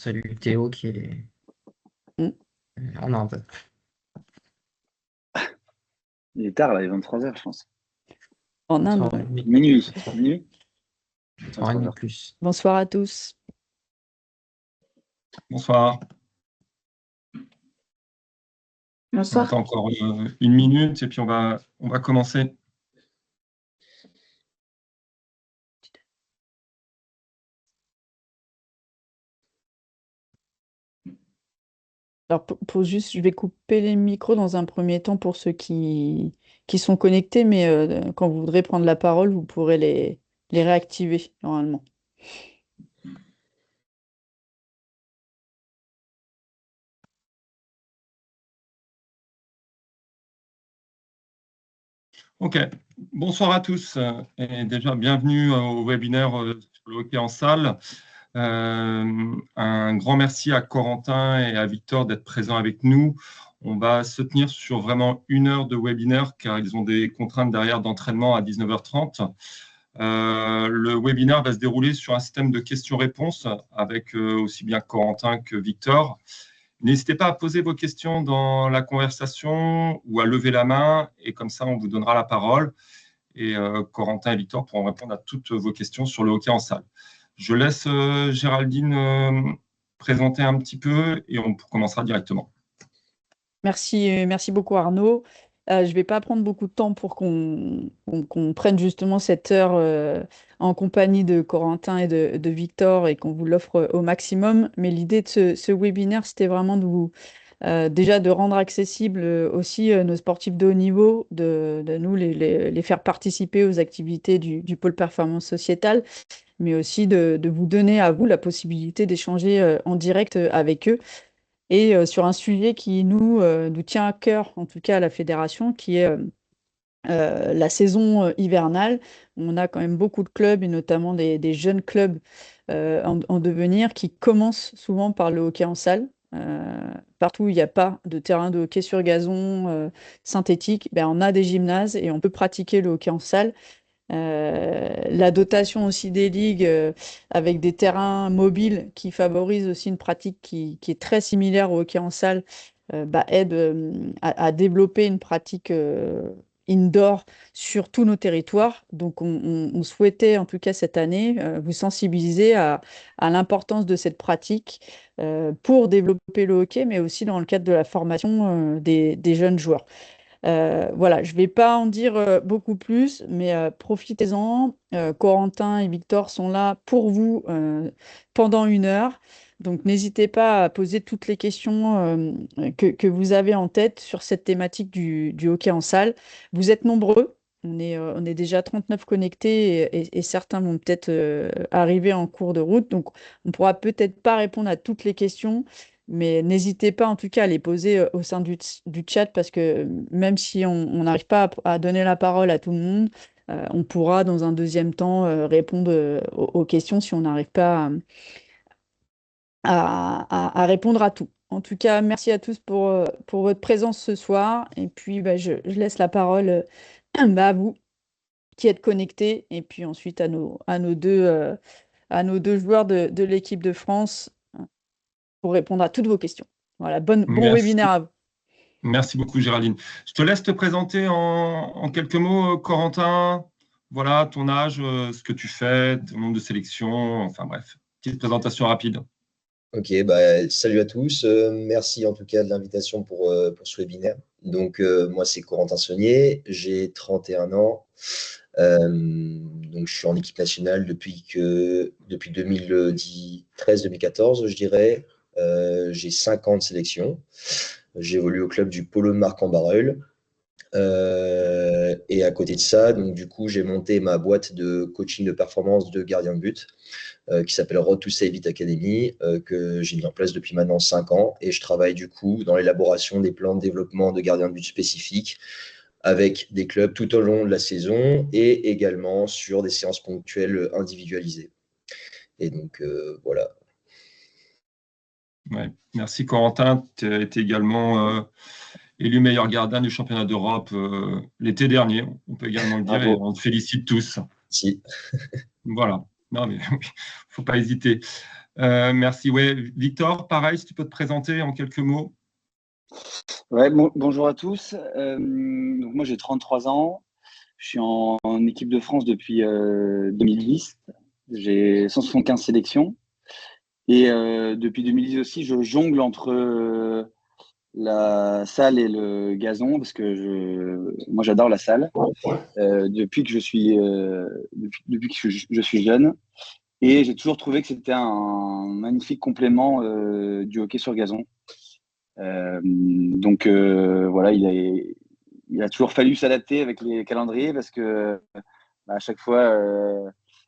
salue Théo qui est Mm. en Inde. Il est tard, là, il est 23h, je pense. En Inde. 23h30. Minuit. Minuit 23h30 plus. Bonsoir à tous. Bonsoir. On Bonsoir. attend encore une minute et puis on va commencer. Alors, je vais couper les micros dans un premier temps pour ceux qui sont connectés, mais quand vous voudrez prendre la parole, vous pourrez les réactiver normalement. Ok, bonsoir à tous et déjà bienvenue au webinaire sur le hockey en salle. Un grand merci à Corentin et à Victor d'être présents avec nous. On va se tenir sur vraiment 1 heure de webinaire car ils ont des contraintes derrière d'entraînement à 19h30. Le webinaire va se dérouler sur un système de questions-réponses avec aussi bien Corentin que Victor. N'hésitez pas à poser vos questions dans la conversation ou à lever la main et comme ça, on vous donnera la parole. Et Corentin et Victor pourront répondre à toutes vos questions sur le hockey en salle. Je laisse Géraldine présenter un petit peu et on commencera directement. Merci beaucoup Arnaud. Je ne vais pas prendre beaucoup de temps pour qu'on prenne justement cette heure en compagnie de Corentin et de Victor et qu'on vous l'offre au maximum. Mais l'idée de ce webinaire, c'était vraiment déjà de rendre accessible aussi nos sportifs de haut niveau, de nous les faire participer aux activités du pôle performance sociétale, mais aussi de vous donner à vous la possibilité d'échanger en direct avec eux. Et sur un sujet qui nous tient à cœur, en tout cas à la fédération, qui est la saison hivernale. On a quand même beaucoup de clubs, et notamment des jeunes clubs en devenir, qui commencent souvent par le hockey en salle. Partout où il n'y a pas de terrain de hockey sur gazon synthétique, ben, on a des gymnases et on peut pratiquer le hockey en salle. La dotation aussi des ligues avec des terrains mobiles qui favorisent aussi une pratique qui est très similaire au hockey en salle aide à développer une pratique indoor sur tous nos territoires. Donc on souhaitait en tout cas cette année vous sensibiliser à l'importance de cette pratique pour développer le hockey, mais aussi dans le cadre de la formation des jeunes joueurs. Voilà, je ne vais pas en dire beaucoup plus, mais profitez-en. Corentin et Victor sont là pour vous pendant 1 heure. Donc, n'hésitez pas à poser toutes les questions que vous avez en tête sur cette thématique du hockey en salle. Vous êtes nombreux. On est déjà 39 connectés et certains vont peut-être arriver en cours de route. Donc, on ne pourra peut-être pas répondre à toutes les questions. Mais n'hésitez pas en tout cas à les poser au sein du chat parce que même si on n'arrive pas à donner la parole à tout le monde, on pourra dans un deuxième temps répondre aux questions si on n'arrive pas à répondre à tout. En tout cas, merci à tous pour votre présence ce soir. Et puis, je laisse la parole à vous qui êtes connectés et puis ensuite à nos deux joueurs de l'équipe de France pour répondre à toutes vos questions. Voilà, bon webinaire à vous. Merci beaucoup, Géraldine. Je te laisse te présenter en quelques mots, Corentin. Voilà, ton âge, ce que tu fais, ton nombre de sélections, enfin bref, petite présentation rapide. Ok, salut à tous. Merci en tout cas de l'invitation pour ce webinaire. Donc, moi, c'est Corentin Saunier, j'ai 31 ans. Donc, je suis en équipe nationale depuis 2013-2014, je dirais. J'ai 5 ans de sélection. J'évolue au club du Polo de Marc-en-Barœul. Et à côté de ça, donc du coup, j'ai monté ma boîte de coaching de performance de gardien de but qui s'appelle Road to Save It Academy, que j'ai mis en place depuis maintenant 5 ans. Et je travaille du coup dans l'élaboration des plans de développement de gardiens de but spécifiques avec des clubs tout au long de la saison et également sur des séances ponctuelles individualisées. Et donc, voilà. Ouais. Merci Corentin, tu as été également élu meilleur gardien du championnat d'Europe l'été dernier, on peut également le dire, et on te félicite tous. Si. Voilà, non mais il ne faut pas hésiter. Merci. Ouais, Victor, pareil, si tu peux te présenter en quelques mots. Ouais, bonjour à tous. Donc moi, j'ai 33 ans. Je suis en équipe de France depuis 2010. J'ai 175 sélections. Et depuis 2010 aussi, je jongle entre la salle et le gazon parce que moi, j'adore la salle depuis que depuis que je suis jeune. Et j'ai toujours trouvé que c'était un magnifique complément du hockey sur gazon. Voilà, il a toujours fallu s'adapter avec les calendriers parce que à chaque fois,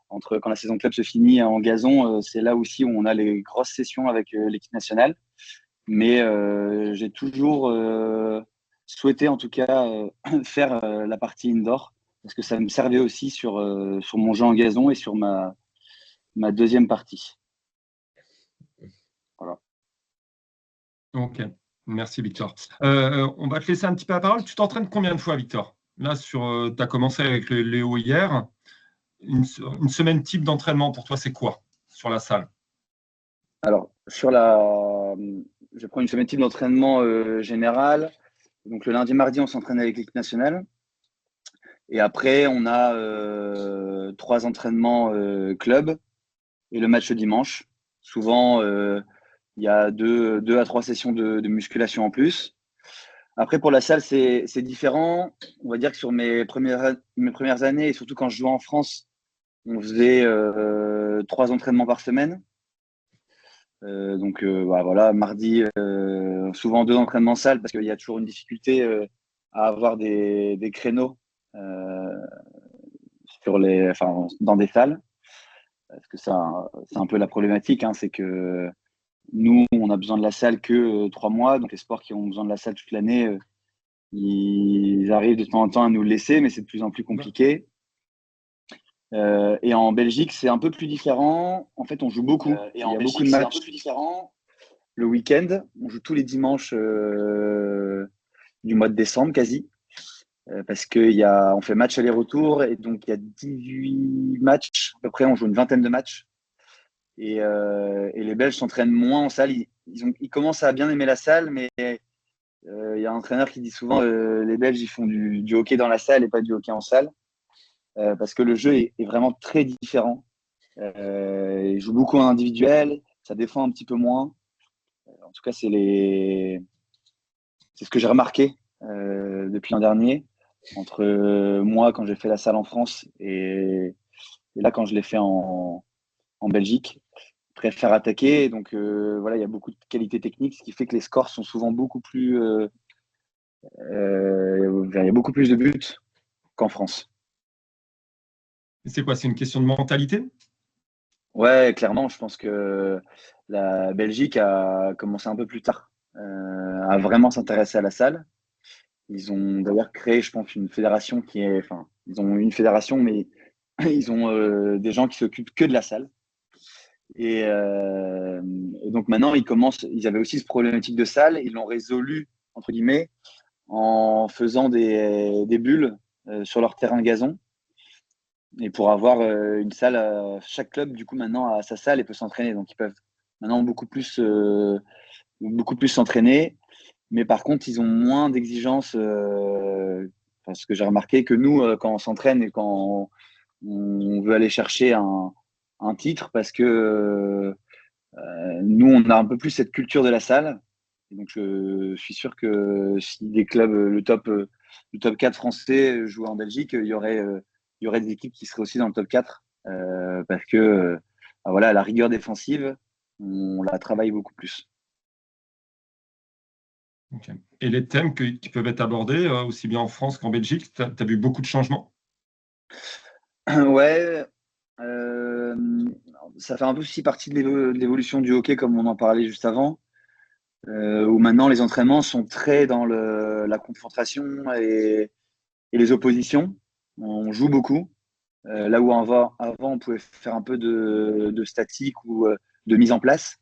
entre quand la saison club se finit en gazon, c'est là aussi où on a les grosses sessions avec l'équipe nationale. Mais j'ai toujours souhaité, en tout cas, faire la partie indoor parce que ça me servait aussi sur mon jeu en gazon et sur ma deuxième partie. Voilà. Ok, merci Victor. On va te laisser un petit peu la parole. Tu t'entraînes combien de fois, Victor? Là, tu as commencé avec le Léo hier. Une semaine type d'entraînement pour toi, c'est quoi sur la salle? Alors, je prends une semaine type d'entraînement général. Donc, le lundi, mardi, on s'entraîne avec l'équipe nationale. Et après, on a 3 entraînements club et le match le dimanche. Souvent, il y a 2 à 3 sessions de musculation en plus. Après, pour la salle, c'est différent. On va dire que sur mes premières années, et surtout quand je jouais en France, on faisait 3 entraînements par semaine. Voilà, mardi, souvent 2 entraînements salle parce qu'il y a toujours une difficulté à avoir des créneaux dans des salles. Parce que ça, c'est un peu la problématique, hein, c'est que nous, on a besoin de la salle que 3 mois. Donc les sports qui ont besoin de la salle toute l'année, ils arrivent de temps en temps à nous le laisser, mais c'est de plus en plus compliqué. Et en Belgique, c'est un peu plus différent. En fait, on joue beaucoup. Il y a beaucoup de matchs le week-end. On joue tous les dimanches du mois de décembre, quasi. Parce qu'on fait match aller-retour. Et donc, il y a 18 matchs. À peu près, on joue une vingtaine de matchs. Et les Belges s'entraînent moins en salle. Ils commencent à bien aimer la salle, mais il y a un entraîneur qui dit souvent les Belges, ils font du hockey dans la salle et pas du hockey en salle. Parce que le jeu est vraiment très différent. Ils jouent beaucoup en individuel, ça défend un petit peu moins. En tout cas, c'est ce que j'ai remarqué depuis l'an dernier, entre moi quand j'ai fait la salle en France et là quand je l'ai fait en Belgique. Je préfère attaquer, donc voilà, il y a beaucoup de qualité technique, ce qui fait que les scores sont souvent beaucoup plus. Il y a beaucoup plus de buts qu'en France. C'est quoi? C'est une question de mentalité? Ouais, clairement, je pense que la Belgique a commencé un peu plus tard à vraiment s'intéresser à la salle. Ils ont d'ailleurs créé, je pense, une fédération ils ont une fédération, mais ils ont des gens qui s'occupent que de la salle. Et donc maintenant, ils avaient aussi ce problématique de salle, ils l'ont résolu, entre guillemets, en faisant des bulles sur leur terrain gazon. Et pour avoir une salle, chaque club, du coup, maintenant a sa salle et peut s'entraîner. Donc, ils peuvent maintenant beaucoup plus s'entraîner. Mais par contre, ils ont moins d'exigences. Ce que j'ai remarqué, que nous, quand on s'entraîne et quand on veut aller chercher un titre, parce que nous, on a un peu plus cette culture de la salle. Et donc, je suis sûr que si des clubs, le top 4 français jouait en Belgique, il y aurait des équipes qui seraient aussi dans le top 4 parce que voilà, la rigueur défensive, on la travaille beaucoup plus. Okay. Et les thèmes qui peuvent être abordés, aussi bien en France qu'en Belgique, tu as vu beaucoup de changements? Ouais, ça fait un peu aussi partie de l'évolution du hockey, comme on en parlait juste avant, où maintenant les entraînements sont très dans la confrontation et les oppositions. On joue beaucoup. Là où avant, on pouvait faire un peu de statique ou de mise en place.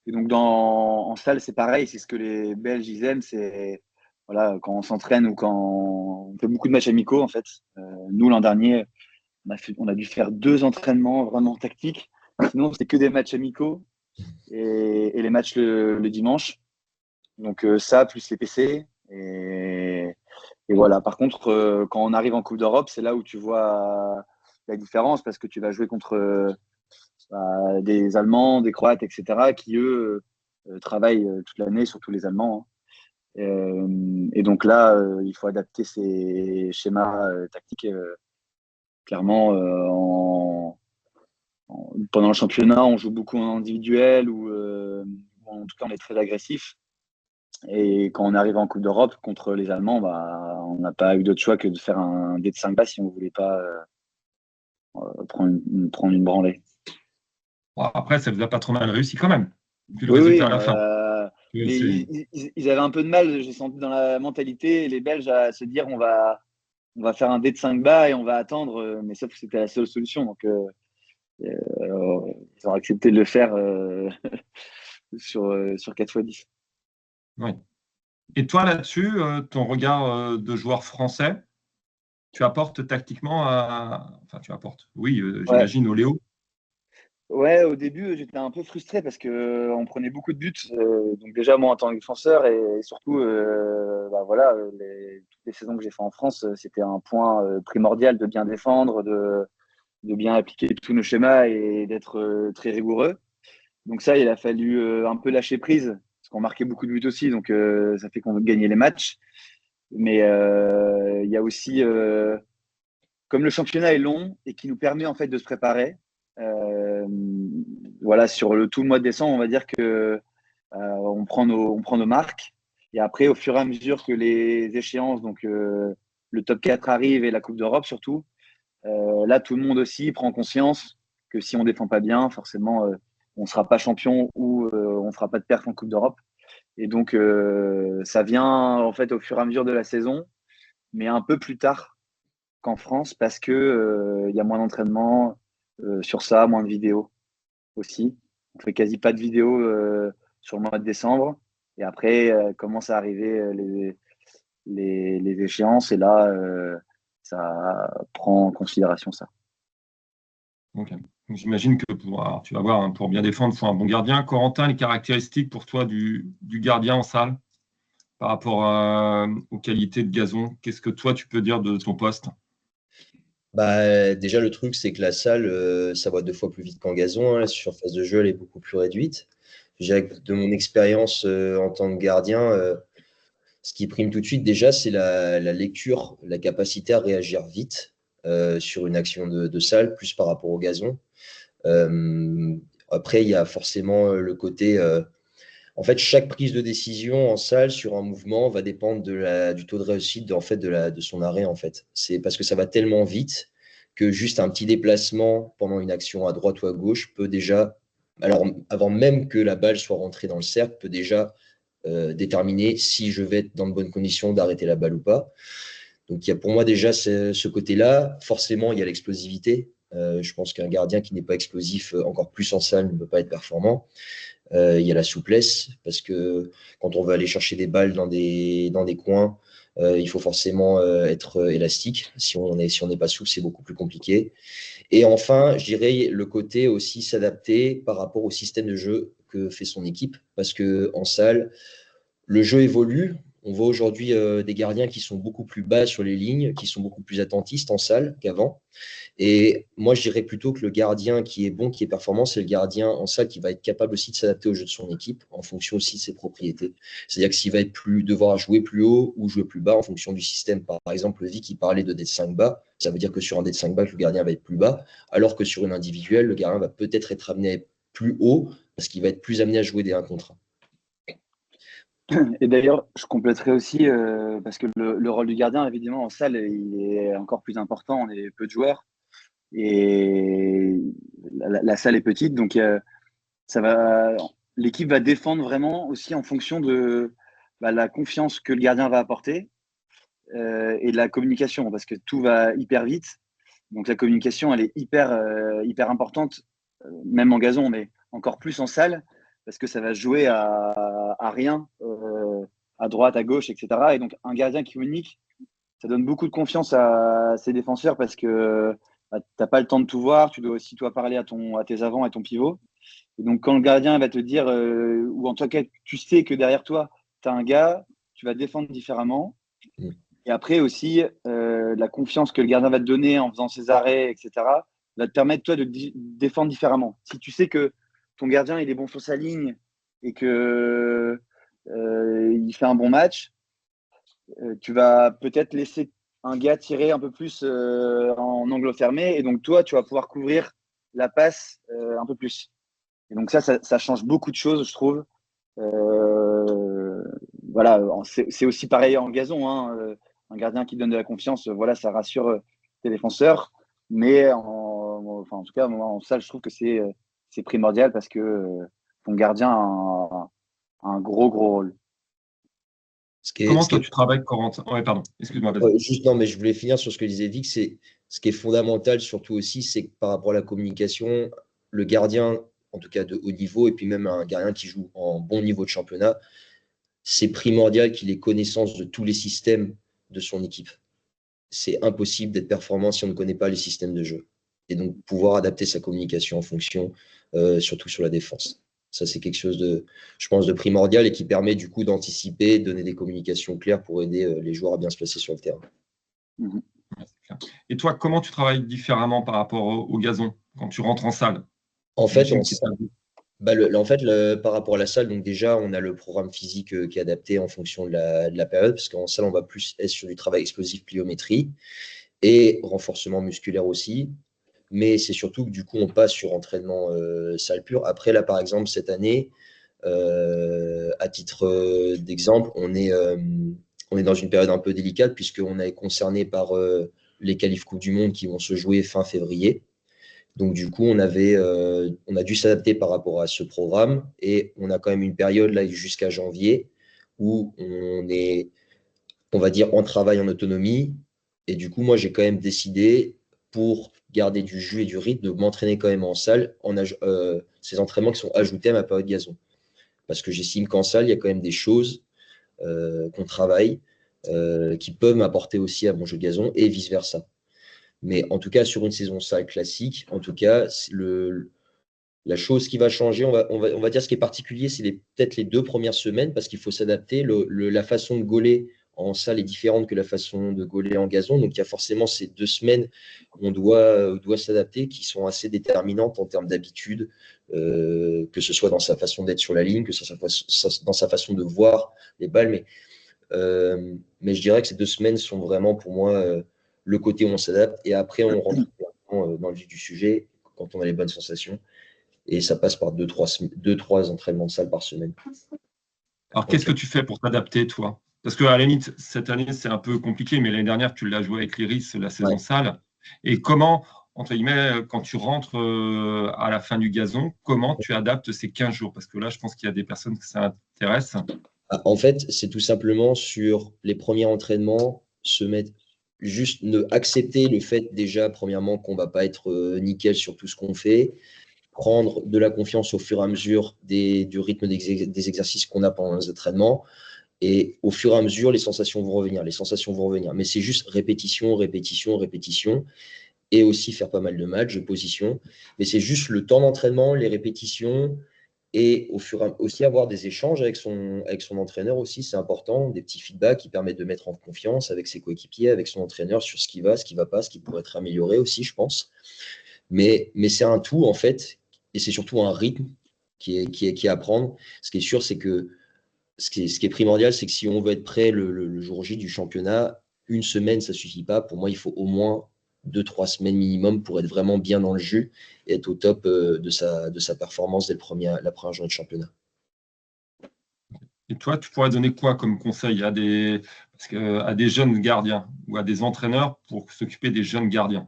Et donc, en salle, c'est pareil. C'est ce que les Belges ils aiment. C'est voilà, quand on s'entraîne ou quand on fait beaucoup de matchs amicaux, en fait. Nous, l'an dernier, on a dû faire 2 entraînements vraiment tactiques. Sinon, c'était que des matchs amicaux. et les matchs le dimanche. Donc ça, plus les PC. Et voilà. Par contre, quand on arrive en Coupe d'Europe, c'est là où tu vois la différence parce que tu vas jouer contre des Allemands, des Croates, etc., qui, eux, travaillent toute l'année, surtout les Allemands. Et donc là, il faut adapter ces schémas tactiques. Clairement, pendant le championnat, on joue beaucoup en individuel ou en tout cas, on est très agressif. Et quand on arrive en Coupe d'Europe contre les Allemands, on n'a pas eu d'autre choix que de faire un dé de 5 bas si on ne voulait pas prendre une branlée. Bon, après, ça vous a pas trop mal réussi quand même, vu le Oui, résultat à la fin. Ils avaient un peu de mal, j'ai senti dans la mentalité, les Belges, à se dire on va faire un dé de 5 bas et on va attendre, mais sauf que c'était la seule solution. Donc, ils ont accepté de le faire sur 4x10. Oui. Et toi, là-dessus, ton regard de joueur français, tu apportes tactiquement Enfin, tu apportes, oui, Ouais. j'imagine, au Léo. Ouais, au début, j'étais un peu frustré parce que on prenait beaucoup de buts. Donc déjà, moi, en tant que défenseur et surtout, voilà, toutes les saisons que j'ai fait en France, c'était un point primordial de bien défendre, de bien appliquer tous nos schémas et d'être très rigoureux. Donc ça, il a fallu un peu lâcher prise parce qu'on marquait beaucoup de buts aussi. Donc ça fait qu'on gagnait les matchs. Mais il y a aussi, comme le championnat est long et qui nous permet en fait de se préparer, voilà, sur tout le mois de décembre, on va dire que on prend nos marques. Et après, au fur et à mesure que les échéances, donc le top 4 arrive et la Coupe d'Europe surtout, là, tout le monde aussi prend conscience que si on défend pas bien, forcément, on ne sera pas champion ou on ne fera pas de perf en Coupe d'Europe. Et donc, ça vient en fait au fur et à mesure de la saison, mais un peu plus tard qu'en France parce que y a moins d'entraînement sur ça, moins de vidéos aussi. On fait quasi pas de vidéos sur le mois de décembre. Et après, commencent à arriver les échéances et là, ça prend en considération ça. Ok. Donc, j'imagine que tu vas voir, hein, pour bien défendre, il faut un bon gardien. Corentin, les caractéristiques pour toi du gardien en salle par rapport aux qualités de gazon, qu'est-ce que toi, tu peux dire de ton poste? Déjà, le truc, c'est que la salle, ça va 2 fois plus vite qu'en gazon, hein. La surface de jeu, elle est beaucoup plus réduite. De mon expérience en tant que gardien, ce qui prime tout de suite, déjà, c'est la lecture, la capacité à réagir vite sur une action de salle, plus par rapport au gazon. Après, il y a forcément le côté. En fait, chaque prise de décision en salle sur un mouvement va dépendre du taux de réussite de son arrêt. En fait. C'est parce que ça va tellement vite que juste un petit déplacement pendant une action à droite ou à gauche peut déjà, alors avant même que la balle soit rentrée dans le cercle, peut déjà déterminer si je vais être dans de bonnes conditions d'arrêter la balle ou pas. Donc, il y a pour moi déjà ce côté-là. Forcément, il y a l'explosivité. Je pense qu'un gardien qui n'est pas explosif, encore plus en salle, ne peut pas être performant. Il y a la souplesse, parce que quand on veut aller chercher des balles dans des coins, il faut forcément être élastique. Si on n'est pas souple, c'est beaucoup plus compliqué. Et enfin, je dirais le côté aussi s'adapter par rapport au système de jeu que fait son équipe, parce qu'en salle, le jeu évolue. On voit aujourd'hui des gardiens qui sont beaucoup plus bas sur les lignes, qui sont beaucoup plus attentistes en salle qu'avant. Et moi, je dirais plutôt que le gardien qui est bon, qui est performant, c'est le gardien en salle qui va être capable aussi de s'adapter au jeu de son équipe en fonction aussi de ses propriétés. C'est-à-dire que s'il va devoir jouer plus haut ou jouer plus bas en fonction du système. Par exemple, Vic qui parlait de D5 bas, ça veut dire que sur un D5 bas, le gardien va être plus bas, alors que sur une individuelle, le gardien va peut-être être amené à être plus haut parce qu'il va être plus amené à jouer des 1 contre 1. Et d'ailleurs, je compléterai aussi, parce que le rôle du gardien, évidemment, en salle, il est encore plus important. On est peu de joueurs et la salle est petite. Donc, l'équipe va défendre vraiment aussi en fonction de la confiance que le gardien va apporter et de la communication, parce que tout va hyper vite. Donc, la communication, elle est hyper importante, même en gazon, mais encore plus en salle, parce que ça va se jouer à rien, à droite, à gauche, etc. Et donc, un gardien qui communique, ça donne beaucoup de confiance à ses défenseurs parce que tu n'as pas le temps de tout voir. Tu dois aussi, toi, parler à tes avants et ton pivot. Et donc, quand le gardien va te dire, ou en tout cas, tu sais que derrière toi, tu as un gars, tu vas défendre différemment. Et après aussi, la confiance que le gardien va te donner en faisant ses arrêts, etc., va te permettre, toi, de défendre différemment. Si tu sais que ton gardien, il est bon sur sa ligne et que il fait un bon match, tu vas peut-être laisser un gars tirer un peu plus en angle fermé. Et donc, toi, tu vas pouvoir couvrir la passe un peu plus. Et donc, ça change beaucoup de choses, je trouve. Voilà, c'est aussi pareil en gazon. Hein. Un gardien qui donne de la confiance, voilà, ça rassure tes défenseurs. Mais en tout cas, moi, en salle, je trouve que c'est primordial parce que ton gardien a un gros rôle. Comment toi tu travailles, Corentin? Ouais, pardon, excuse-moi. Juste, non, mais je voulais finir sur ce que disait Vic. Ce qui est fondamental, surtout aussi, c'est que par rapport à la communication, le gardien, en tout cas de haut niveau, et puis même un gardien qui joue en bon niveau de championnat, c'est primordial qu'il ait connaissance de tous les systèmes de son équipe. C'est impossible d'être performant si on ne connaît pas les systèmes de jeu. Et donc, pouvoir adapter sa communication en fonction, surtout sur la défense. Ça, c'est quelque chose de, je pense, de primordial et qui permet du coup d'anticiper, de donner des communications claires pour aider les joueurs à bien se placer sur le terrain. Et toi, comment tu travailles différemment par rapport au gazon quand tu rentres en salle? En fait, par rapport à la salle, donc déjà, on a le programme physique qui est adapté en fonction de la période, parce qu'en salle, on va plus être sur du travail explosif, pliométrie et renforcement musculaire aussi. Mais c'est surtout que du coup, on passe sur entraînement salle pure. Après, là, par exemple, cette année, à titre d'exemple, on est dans une période un peu délicate puisqu'on est concerné par les qualifs Coupe du Monde qui vont se jouer fin février. Donc, du coup, on a dû s'adapter par rapport à ce programme et on a quand même une période là jusqu'à janvier où on est, on va dire, en travail en autonomie. Et du coup, moi, j'ai quand même décidé, pour garder du jus et du rythme, de m'entraîner quand même en salle, ces entraînements qui sont ajoutés à ma période gazon. Parce que j'estime qu'en salle, il y a quand même des choses qu'on travaille qui peuvent m'apporter aussi à mon jeu de gazon et vice-versa. Mais en tout cas, sur une saison salle classique, en tout cas, la chose qui va changer, on va dire ce qui est particulier, c'est peut-être les 2 premières semaines parce qu'il faut s'adapter. La façon de gauler en salle est différente que la façon de gauler en gazon. Donc, il y a forcément ces 2 semaines où on doit s'adapter qui sont assez déterminantes en termes d'habitude, que ce soit dans sa façon d'être sur la ligne, que ce soit dans sa façon de voir les balles. Mais je dirais que ces 2 semaines sont vraiment pour moi le côté où on s'adapte. Et après, on rentre dans le vif du sujet quand on a les bonnes sensations. Et ça passe par 2-3 entraînements de salle par semaine. Alors, qu'est-ce que tu fais pour t'adapter, toi? Parce qu'à la limite, cette année, c'est un peu compliqué, mais l'année dernière, tu l'as joué avec l'Iris, la saison salle. Et comment, entre guillemets, quand tu rentres à la fin du gazon, comment tu adaptes ces 15 jours? Parce que là, je pense qu'il y a des personnes que ça intéresse. En fait, c'est tout simplement sur les premiers entraînements, accepter le fait déjà, premièrement, qu'on ne va pas être nickel sur tout ce qu'on fait, prendre de la confiance au fur et à mesure du rythme des exercices qu'on a pendant les entraînements. Et au fur et à mesure, les sensations vont revenir. Mais c'est juste répétition, répétition, répétition. Et aussi faire pas mal de matchs, de positions. Mais c'est juste le temps d'entraînement, les répétitions. Et aussi avoir des échanges avec son entraîneur aussi, c'est important. Des petits feedbacks qui permettent de mettre en confiance avec ses coéquipiers, avec son entraîneur sur ce qui va pas, ce qui pourrait être amélioré aussi, je pense. Mais c'est un tout, en fait. Et c'est surtout un rythme qui est à prendre. Ce qui est sûr, c'est que ce qui est primordial, c'est que si on veut être prêt le jour J du championnat, 1 semaine, ça ne suffit pas. Pour moi, il faut au moins 2-3 semaines minimum pour être vraiment bien dans le jus et être au top de sa performance dès la première journée de championnat. Et toi, tu pourrais donner quoi comme conseil à des jeunes gardiens ou à des entraîneurs pour s'occuper des jeunes gardiens?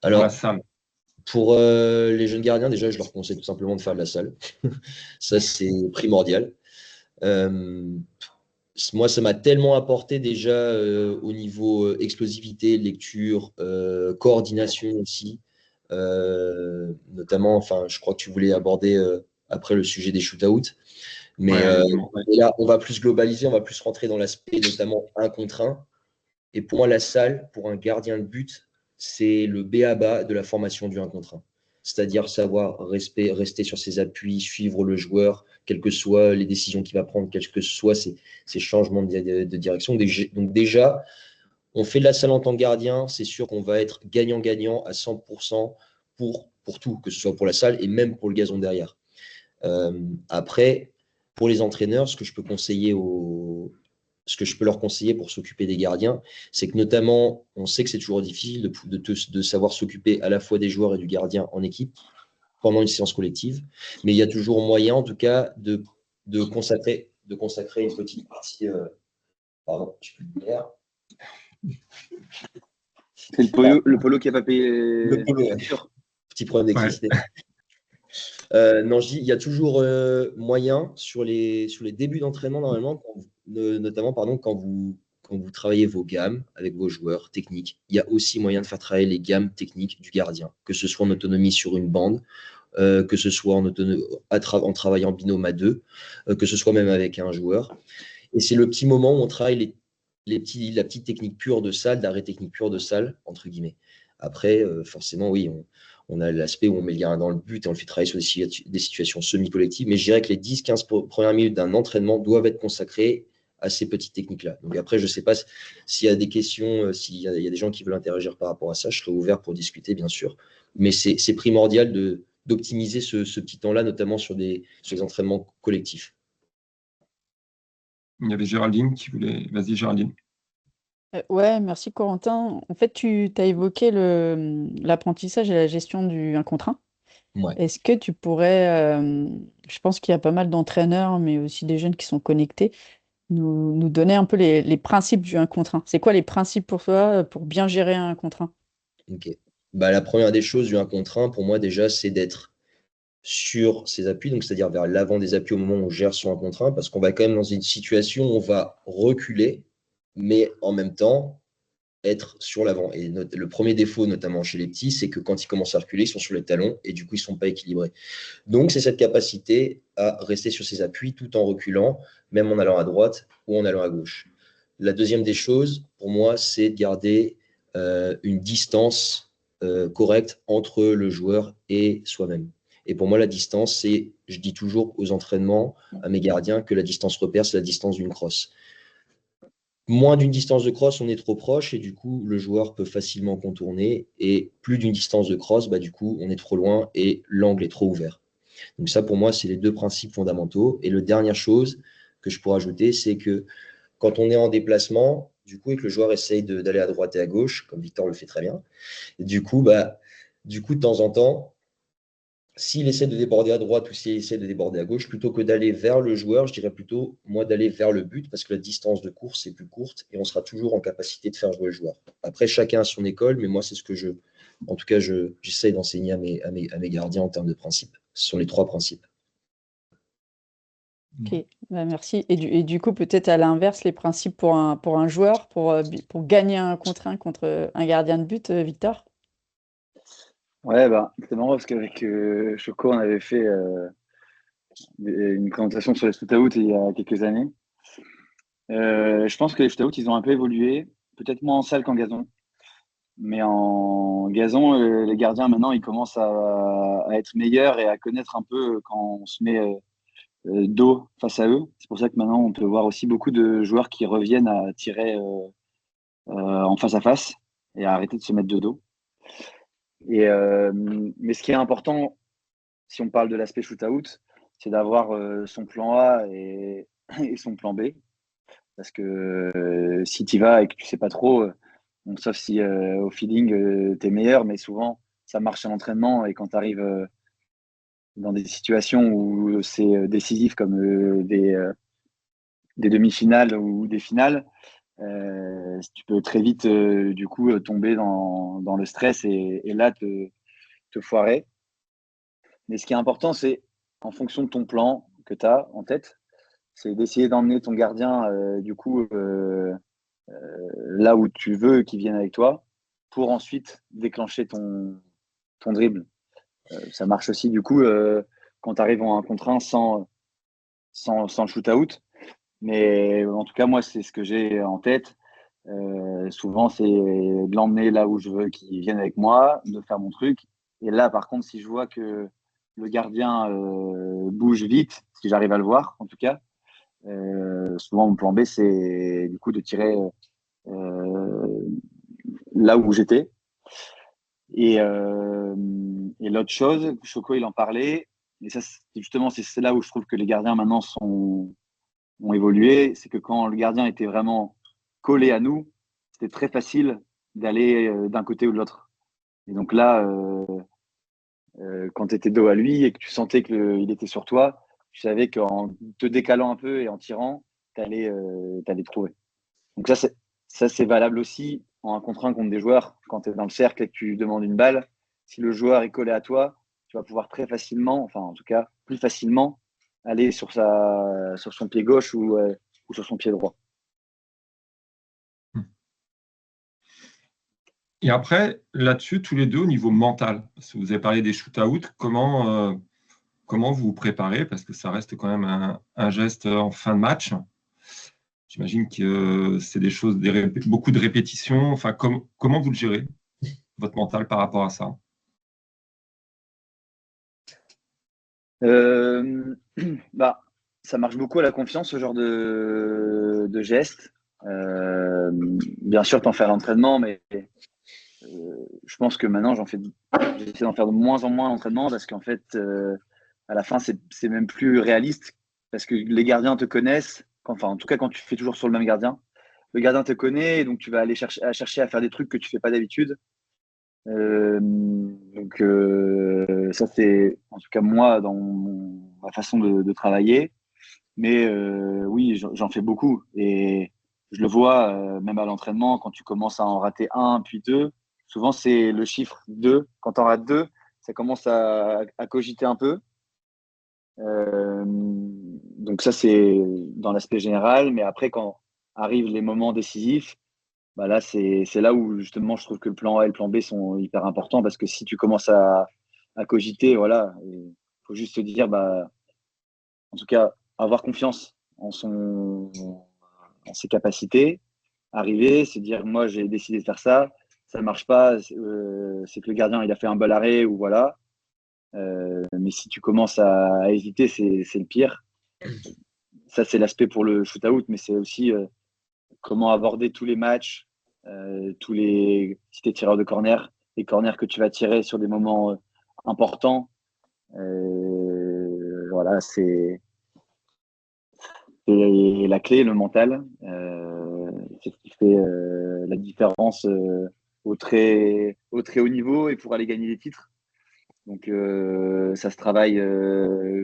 Alors, la salle. Pour les jeunes gardiens, déjà, je leur conseille tout simplement de faire de la salle. Ça, c'est primordial. Moi, ça m'a tellement apporté déjà au niveau explosivité, lecture, coordination aussi. Notamment, je crois que tu voulais aborder après le sujet des shoot-outs. Mais là, on va plus globaliser, on va plus rentrer dans l'aspect notamment 1 contre 1. Et pour moi, la salle, pour un gardien de but, c'est le b.a.-ba de la formation du 1 contre 1. c'est-à-dire savoir rester sur ses appuis, suivre le joueur, quelles que soient les décisions qu'il va prendre, quels que soient ses changements de direction. Donc déjà, on fait de la salle en tant que gardien, c'est sûr qu'on va être gagnant-gagnant à 100% pour tout, que ce soit pour la salle et même pour le gazon derrière. Après, pour les entraîneurs, ce que je peux leur conseiller pour s'occuper des gardiens, c'est que notamment, on sait que c'est toujours difficile de savoir s'occuper à la fois des joueurs et du gardien en équipe pendant une séance collective, mais il y a toujours moyen, en tout cas, de consacrer une petite partie. Pardon, je peux le dire. C'est le polo qui n'a pas payé le polo, les factures. Petit problème d'électricité. Non, je dis, il y a toujours moyen sur les débuts d'entraînement, normalement, notamment quand vous travaillez vos gammes avec vos joueurs techniques, il y a aussi moyen de faire travailler les gammes techniques du gardien, que ce soit en autonomie sur une bande, que ce soit en travaillant binôme à deux, que ce soit même avec un joueur. Et c'est le petit moment où on travaille la petite technique pure de salle, d'arrêt technique pure de salle, entre guillemets. Après, forcément, oui, on a l'aspect où on met le gardien dans le but et on le fait travailler sur des situations semi-collectives. Mais je dirais que les 10-15 premières minutes d'un entraînement doivent être consacrées à ces petites techniques-là. Donc après, je ne sais pas s'il y a des questions, s'il y a des gens qui veulent interagir par rapport à ça, je serai ouvert pour discuter, bien sûr. Mais c'est primordial d'optimiser ce petit temps-là, notamment sur les entraînements collectifs. Il y avait Géraldine qui voulait. Vas-y, Géraldine. Ouais, merci Corentin. En fait, tu as évoqué l'apprentissage et la gestion du 1 contre 1. Ouais. Est-ce que tu pourrais, je pense qu'il y a pas mal d'entraîneurs, mais aussi des jeunes qui sont connectés, nous donner un peu les principes du 1 contre 1. C'est quoi les principes pour toi pour bien gérer un 1 contre 1? Ok. La première des choses du 1 contre 1, pour moi, déjà, c'est d'être sur ses appuis, donc c'est-à-dire vers l'avant des appuis au moment où on gère son 1 contre 1, parce qu'on va quand même dans une situation où on va reculer, mais en même temps être sur l'avant. Et le premier défaut, notamment chez les petits, c'est que quand ils commencent à reculer, ils sont sur les talons et du coup, ils ne sont pas équilibrés. Donc, c'est cette capacité à rester sur ses appuis tout en reculant, même en allant à droite ou en allant à gauche. La deuxième des choses, pour moi, c'est de garder une distance correcte entre le joueur et soi-même. Et pour moi, la distance, je dis toujours aux entraînements, à mes gardiens, que la distance repère, c'est la distance d'une crosse. Moins d'une distance de crosse, on est trop proche et du coup, le joueur peut facilement contourner. Et plus d'une distance de crosse, du coup, on est trop loin et l'angle est trop ouvert. Donc ça, pour moi, c'est les deux principes fondamentaux. Et la dernière chose que je pourrais ajouter, c'est que quand on est en déplacement, du coup, et que le joueur essaye d'aller à droite et à gauche, comme Victor le fait très bien, et du coup, de temps en temps, s'il essaie de déborder à droite ou s'il essaie de déborder à gauche, plutôt que d'aller vers le joueur, je dirais plutôt, moi, d'aller vers le but parce que la distance de course est plus courte et on sera toujours en capacité de faire jouer le joueur. Après, chacun a son école, mais moi, c'est ce que j'essaie d'enseigner à mes gardiens en termes de principes. Ce sont les 3 principes. Ok, merci. Et du coup, peut-être à l'inverse, les principes pour un joueur, pour gagner un contre un gardien de but, Victor? Ouais, c'est marrant parce qu'avec Choco, on avait fait une présentation sur les shoot-out il y a quelques années. Je pense que les shoot-out, ils ont un peu évolué, peut-être moins en salle qu'en gazon. Mais en gazon, les gardiens, maintenant, ils commencent à être meilleurs et à connaître un peu quand on se met dos face à eux. C'est pour ça que maintenant, on peut voir aussi beaucoup de joueurs qui reviennent à tirer en face à face et à arrêter de se mettre de dos. Mais ce qui est important, si on parle de l'aspect shoot-out, c'est d'avoir son plan A et son plan B. Parce que si tu y vas et que tu sais pas trop, sauf si au feeling tu es meilleur, mais souvent ça marche à l'entraînement et quand tu arrives dans des situations où c'est décisif comme des demi-finales ou des finales, tu peux très vite du coup tomber dans le stress et là te foirer. Mais ce qui est important, c'est en fonction de ton plan que tu as en tête, c'est d'essayer d'emmener ton gardien du coup là où tu veux qu'il vienne avec toi pour ensuite déclencher ton dribble. Ça marche aussi du coup quand tu arrives en 1 contre 1 sans shoot-out. Mais en tout cas, moi, c'est ce que j'ai en tête. Souvent, c'est de l'emmener là où je veux qu'il vienne avec moi, de faire mon truc Et là, par contre, si je vois que le gardien bouge vite, si j'arrive à le voir, en tout cas, souvent mon plan B, c'est du coup de tirer là où j'étais. Et l'autre chose, Choco, il en parlait, et ça, justement, c'est là où je trouve que les gardiens maintenant ont évolué, c'est que quand le gardien était vraiment collé à nous, c'était très facile d'aller d'un côté ou de l'autre. Et donc là, quand tu étais dos à lui et que tu sentais qu'il était sur toi, tu savais qu'en te décalant un peu et en tirant, tu allais trouver. Donc ça, c'est valable aussi en 1 contre 1 contre des joueurs. Quand tu es dans le cercle et que tu demandes une balle, si le joueur est collé à toi, tu vas pouvoir très facilement, enfin en tout cas plus facilement, aller sur son pied gauche ou sur son pied droit. Et après, là-dessus, tous les deux, au niveau mental, parce que vous avez parlé des shoot-out, comment vous vous préparez? Parce que ça reste quand même un geste en fin de match. J'imagine que c'est des choses, beaucoup de répétitions. Enfin, comment vous le gérez, votre mental, par rapport à ça? Bah, ça marche beaucoup à la confiance, ce genre de geste. Bien sûr, t'en fais à l'entraînement, mais je pense que maintenant, j'essaie d'en faire de moins en moins à l'entraînement parce qu'en fait, à la fin, c'est même plus réaliste parce que les gardiens te connaissent. Enfin, en tout cas, quand tu fais toujours sur le même gardien, le gardien te connaît et donc tu vas aller chercher à faire des trucs que tu fais pas d'habitude. Donc ça, c'est en tout cas moi dans ma façon de travailler. Mais oui, j'en fais beaucoup et je le vois même à l'entraînement quand tu commences à en rater un puis deux. Souvent c'est le chiffre 2. Quand tu en rates deux, ça commence à cogiter un peu. Donc ça c'est dans l'aspect général. Mais après quand arrivent les moments décisifs, bah là c'est là où justement je trouve que le plan A et le plan B sont hyper importants parce que si tu commences à cogiter, voilà, il faut juste se dire bah en tout cas, avoir confiance en ses capacités, arriver, se dire moi j'ai décidé de faire ça, ça ne marche pas, c'est que le gardien il a fait un bel arrêt ou voilà. Mais si tu commences à hésiter, c'est le pire. Ça c'est l'aspect pour le shoot-out, mais c'est aussi comment aborder tous les matchs, si tu es tireur de corner, les corners que tu vas tirer sur des moments importants. Voilà, c'est la clé, le mental. C'est ce qui fait la différence au très haut niveau et pour aller gagner des titres. Donc ça se travaille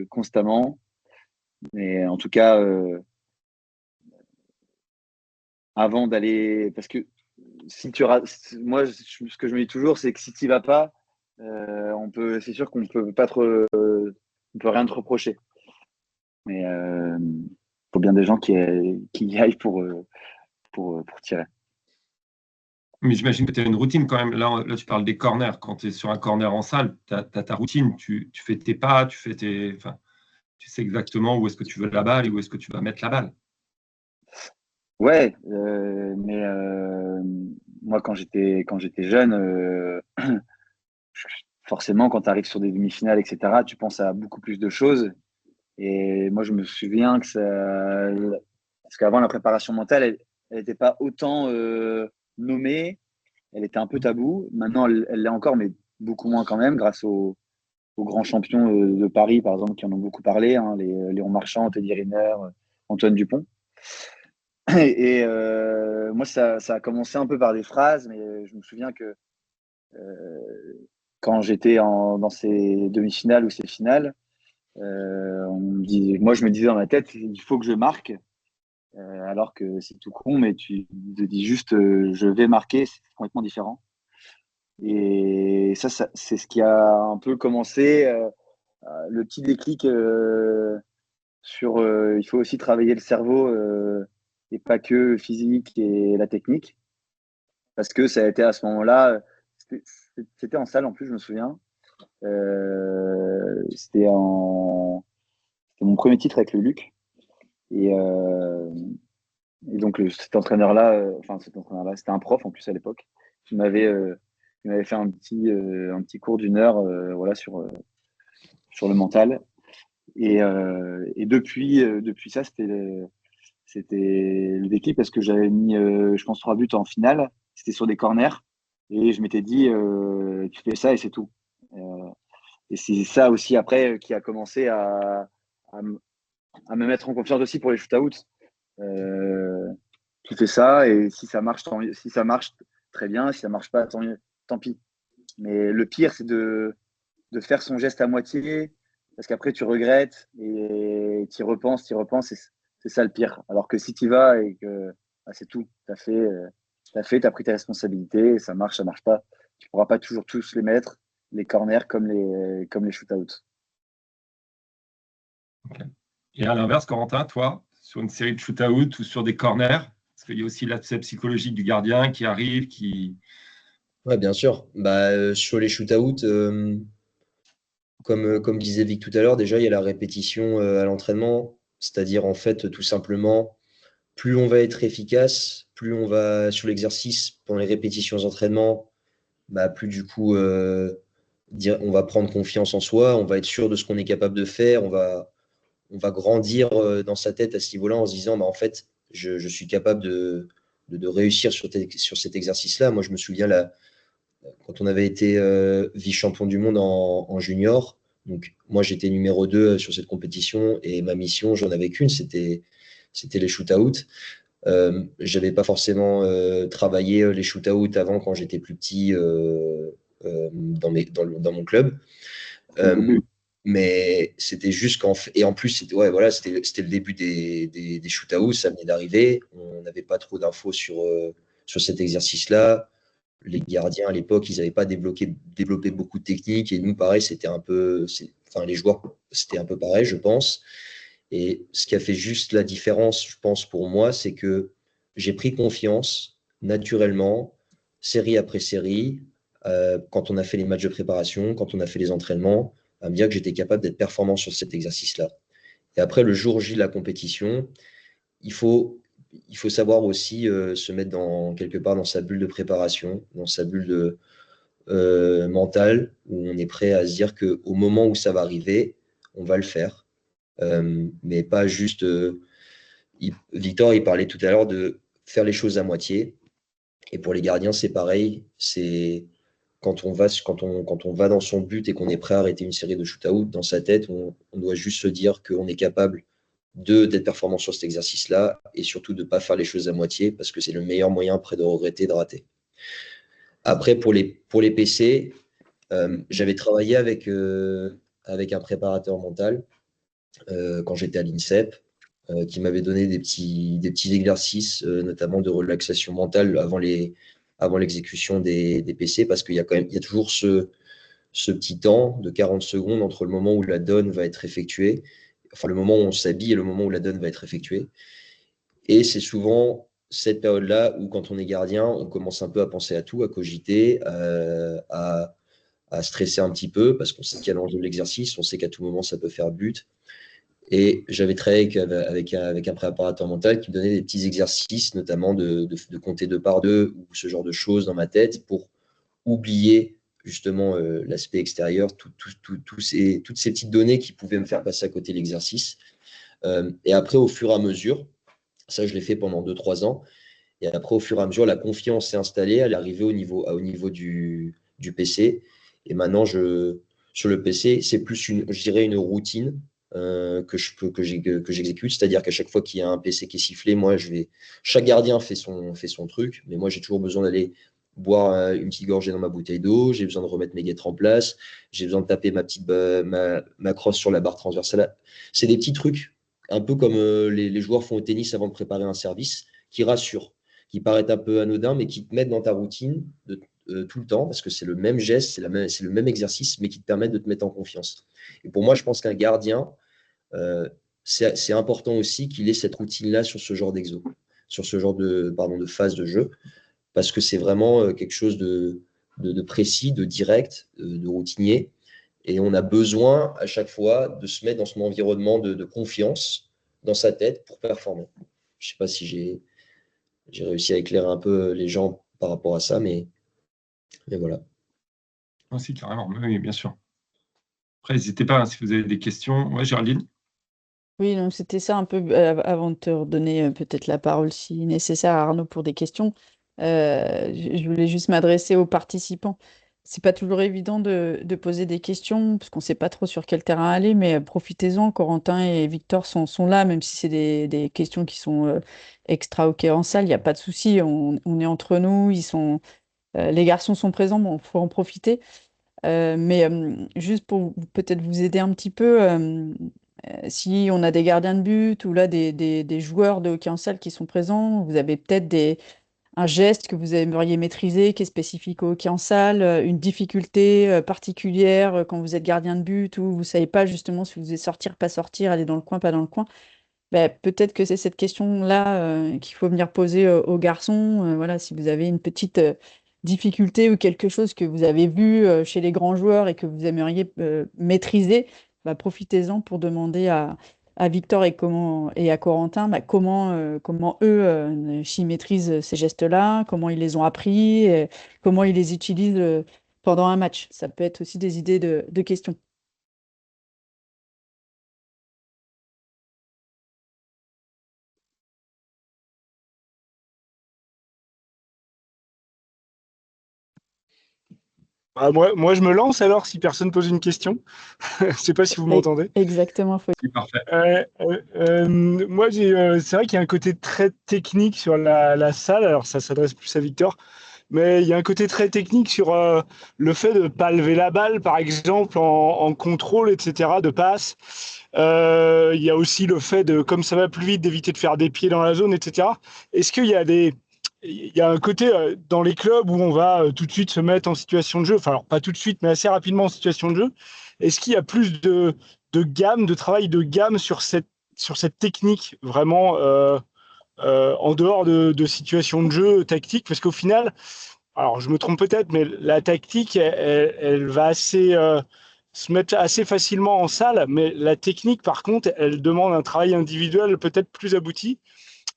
constamment. Mais en tout cas, avant d'aller, parce que si tu moi, ce que je me dis toujours, c'est que si tu n'y vas pas, c'est sûr qu'on peut pas on peut rien te reprocher. Mais faut bien des gens qui y aillent pour tirer. Mais j'imagine que tu as une routine quand même. Là, tu parles des corners. Quand tu es sur un corner en salle, tu as ta routine. Tu fais tes pas, enfin, tu sais exactement où est-ce que tu veux la balle et où est-ce que tu vas mettre la balle. Ouais, mais moi quand j'étais jeune, forcément quand tu arrives sur des demi-finales, etc., tu penses à beaucoup plus de choses. Et moi je me souviens parce qu'avant la préparation mentale, elle n'était pas autant nommée, elle était un peu taboue. Maintenant elle l'est encore, mais beaucoup moins quand même, grâce aux grands champions de Paris, par exemple, qui en ont beaucoup parlé, hein, les Léon Marchand, Teddy Riner, Antoine Dupont. Et moi, ça a commencé un peu par des phrases, mais je me souviens que quand j'étais dans ces demi-finales ou ces finales, moi, je me disais dans ma tête, il faut que je marque, alors que c'est tout con, mais tu te dis juste, je vais marquer, c'est complètement différent. Et ça c'est ce qui a un peu commencé, le petit déclic il faut aussi travailler le cerveau et pas que physique et la technique. Parce que ça a été à ce moment-là, c'était en salle en plus, je me souviens. C'était mon premier titre avec le Luc. Et, donc cet entraîneur-là, c'était un prof en plus à l'époque, qui m'avait il m'avait fait un petit cours d'1 heure voilà, sur le mental. Et depuis ça, c'était le déclic parce que j'avais mis, je pense, 3 buts en finale. C'était sur des corners. Et je m'étais dit, tu fais ça et c'est tout. Et c'est ça aussi après qui a commencé à me mettre en confiance aussi pour les shoot-outs. Tu fais ça et si ça marche, si ça marche, très bien. Si ça marche pas, tant pis. Mais le pire, c'est de faire son geste à moitié parce qu'après tu regrettes et tu y repenses. C'est ça le pire. Alors que si tu y vas et que c'est tout, tu as pris tes responsabilités, ça marche pas. Tu pourras pas toujours tous les mettre, les corners comme les shoot-outs. Okay. Et à l'inverse, Corentin, toi, sur une série de shoot-out ou sur des corners, parce qu'il y a aussi l'aspect psychologique du gardien qui arrive, qui… Ouais, bien sûr. Sur les shoot-out, comme disait Vic tout à l'heure, déjà, il y a la répétition à l'entraînement. C'est-à-dire, en fait, tout simplement, plus on va être efficace, plus on va sur l'exercice pendant les répétitions d'entraînement, plus du coup, on va prendre confiance en soi, on va être sûr de ce qu'on est capable de faire, on va grandir dans sa tête à ce niveau-là en se disant, en fait, je suis capable de réussir sur cet exercice-là. Moi, je me souviens, quand on avait été vice-champion du monde en junior, donc moi, j'étais numéro 2 sur cette compétition et ma mission, j'en avais qu'une, c'était les shoot-outs. Je n'avais pas forcément travaillé les shoot-outs avant quand j'étais plus petit dans mon club. Mais c'était juste et en plus, c'était le début des shoot-outs, ça venait d'arriver. On n'avait pas trop d'infos sur cet exercice-là. Les gardiens, à l'époque, ils n'avaient pas développé beaucoup de techniques. Et nous, pareil, les joueurs, c'était un peu pareil, je pense. Et ce qui a fait juste la différence, je pense, pour moi, c'est que j'ai pris confiance naturellement, série après série, quand on a fait les matchs de préparation, quand on a fait les entraînements, à me dire que j'étais capable d'être performant sur cet exercice-là. Et après, le jour J de la compétition, il faut savoir aussi se mettre quelque part dans sa bulle de préparation, dans sa bulle mentale, où on est prêt à se dire qu'au moment où ça va arriver, on va le faire. Mais pas juste… Victor, il parlait tout à l'heure de faire les choses à moitié. Et pour les gardiens, c'est pareil. C'est quand on va dans son but et qu'on est prêt à arrêter une série de shoot-out, dans sa tête, on doit juste se dire qu'on est capable d'être performant sur cet exercice-là et surtout de ne pas faire les choses à moitié parce que c'est le meilleur moyen après de regretter, de rater. Après, pour les PC, j'avais travaillé avec un préparateur mental quand j'étais à l'INSEP qui m'avait donné des petits exercices, notamment de relaxation mentale avant l'exécution des PC parce qu'il y a toujours ce petit temps de 40 secondes entre le moment où la donne va être effectuée, enfin le moment où on s'habille et le moment où la donne va être effectuée. Et c'est souvent cette période-là où, quand on est gardien, on commence un peu à penser à tout, à cogiter, à stresser un petit peu, parce qu'on sait qu'il y a l'enjeu de l'exercice, on sait qu'à tout moment, ça peut faire but. Et j'avais travaillé avec un préparateur mental qui me donnait des petits exercices, notamment de compter 2 par 2 ou ce genre de choses dans ma tête pour oublier justement l'aspect extérieur, toutes ces petites données qui pouvaient me faire passer à côté de l'exercice. Et après, au fur et à mesure, ça, je l'ai fait pendant 2-3 ans. Et après, au fur et à mesure, la confiance s'est installée. Elle est arrivée au niveau du PC. Et maintenant, sur le PC, c'est plus je dirais une routine que j'exécute. C'est-à-dire qu'à chaque fois qu'il y a un PC qui est sifflé, chaque gardien fait son truc. Mais moi, j'ai toujours besoin d'aller boire une petite gorgée dans ma bouteille d'eau. J'ai besoin de remettre mes guêtres en place. J'ai besoin de taper ma crosse sur la barre transversale. C'est des petits trucs, un peu comme les joueurs font au tennis avant de préparer un service, qui rassurent, qui paraissent un peu anodins, mais qui te mettent dans ta routine tout le temps, parce que c'est le même geste, c'est le même exercice, mais qui te permettent de te mettre en confiance. Et pour moi, je pense qu'un gardien, c'est important aussi qu'il ait cette routine-là sur ce genre d'exo, sur ce genre de phase de jeu, parce que c'est vraiment quelque chose de précis, de direct, de routinier. Et on a besoin à chaque fois de se mettre dans son environnement de confiance dans sa tête pour performer. Je ne sais pas si j'ai réussi à éclairer un peu les gens par rapport à ça, mais voilà. Aussi, carrément. Oui, bien sûr. Après, n'hésitez pas si vous avez des questions. Ouais, Géraldine? Oui, donc c'était ça un peu avant de te redonner peut-être la parole si nécessaire à Arnaud pour des questions. Je voulais juste m'adresser aux participants. C'est pas toujours évident de poser des questions parce qu'on sait pas trop sur quel terrain aller, mais profitez-en. Corentin et Victor sont là, même si c'est des questions qui sont extra OK en salle, il n'y a pas de souci. On est entre nous, les garçons sont présents, bon, faut en profiter. Mais juste pour peut-être vous aider un petit peu, si on a des gardiens de but ou là des joueurs de hockey en salle qui sont présents, vous avez peut-être un geste que vous aimeriez maîtriser qui est spécifique au hockey en salle, une difficulté particulière quand vous êtes gardien de but ou vous ne savez pas justement si vous devez sortir, pas sortir, aller dans le coin, pas dans le coin. Ben, peut-être que c'est cette question-là qu'il faut venir poser aux garçons. Voilà, si vous avez une petite difficulté ou quelque chose que vous avez vu chez les grands joueurs et que vous aimeriez maîtriser, bah, profitez-en pour demander à Victor et à Corentin comment eux s'y maîtrisent ces gestes-là, comment ils les ont appris, comment ils les utilisent pendant un match. Ça peut être aussi des idées de questions. Ah, moi, je me lance alors si personne pose une question. Je ne sais pas si vous m'entendez. Exactement, faut... C'est parfait. Moi, c'est vrai qu'il y a un côté très technique sur la salle. Alors, ça s'adresse plus à Victor. Mais il y a un côté très technique sur le fait de ne pas lever la balle, par exemple, en contrôle, etc., de passe. Il y a aussi le fait de, comme ça va plus vite, d'éviter de faire des pieds dans la zone, etc. Est-ce qu'il y a il y a un côté dans les clubs où on va tout de suite se mettre en situation de jeu, enfin, alors pas tout de suite, mais assez rapidement en situation de jeu. Est-ce qu'il y a plus de gamme, de travail de gamme sur cette technique vraiment en dehors de situations de jeu tactiques? Parce qu'au final, alors je me trompe peut-être, mais la tactique, elle va se mettre assez facilement en salle, mais la technique, par contre, elle demande un travail individuel peut-être plus abouti.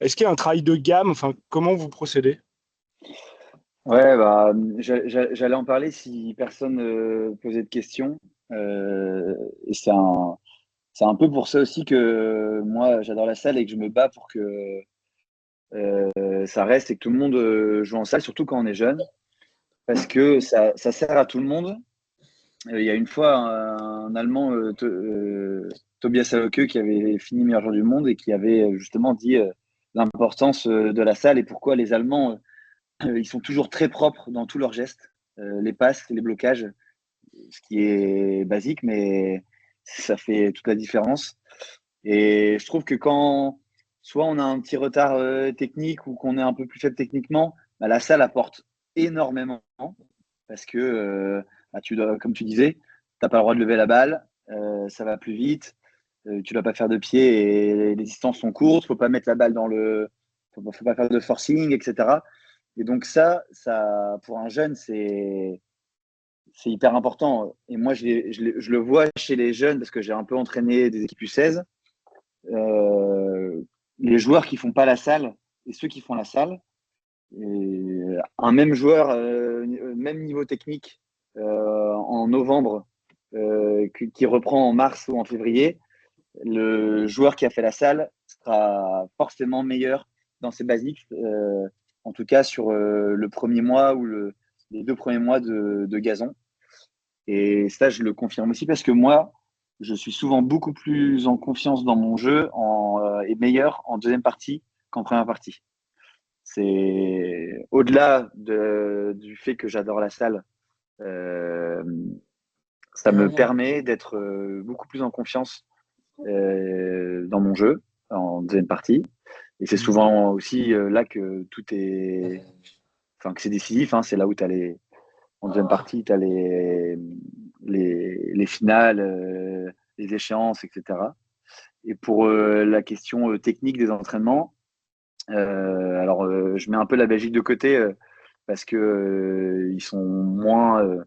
Est-ce qu'il y a un travail de gamme? Enfin, comment vous procédez? Ouais, bah, j'allais en parler si personne posait de questions. Et c'est un peu pour ça aussi que moi, j'adore la salle et que je me bats pour que ça reste et que tout le monde joue en salle, surtout quand on est jeune, parce que ça sert à tout le monde. Il y a une fois un Allemand, Tobias Hauke, qui avait fini meilleur joueur du monde et qui avait justement dit l'importance de la salle et pourquoi les Allemands, ils sont toujours très propres dans tous leurs gestes, les passes, les blocages, ce qui est basique, mais ça fait toute la différence. Et je trouve que quand soit on a un petit retard technique ou qu'on est un peu plus faible techniquement, bah, la salle apporte énormément parce que, bah, comme tu disais, tu n'as pas le droit de lever la balle, ça va plus vite, tu ne dois pas faire de pied et les distances sont courtes, il ne faut pas mettre la balle faut pas faire de forcing, etc. Et donc ça pour un jeune, c'est hyper important. Et moi, je le vois chez les jeunes parce que j'ai un peu entraîné des équipes U16. Les joueurs qui font pas la salle et ceux qui font la salle, et un même joueur, même niveau technique, en novembre, qui reprend en mars ou en février, le joueur qui a fait la salle sera forcément meilleur dans ses basiques, en tout cas sur le premier mois ou les 2 premiers mois de gazon. Et ça, je le confirme aussi parce que moi, je suis souvent beaucoup plus en confiance dans mon jeu et meilleur en deuxième partie qu'en première partie. C'est au-delà du fait que j'adore la salle, euh, ça me permet d'être beaucoup plus en confiance dans mon jeu en deuxième partie. Et c'est souvent aussi là que que c'est décisif. Hein, c'est là où tu as en deuxième partie, tu as les finales, les échéances, etc. Et pour la question technique des entraînements, alors je mets un peu la Belgique de côté parce que ils sont moins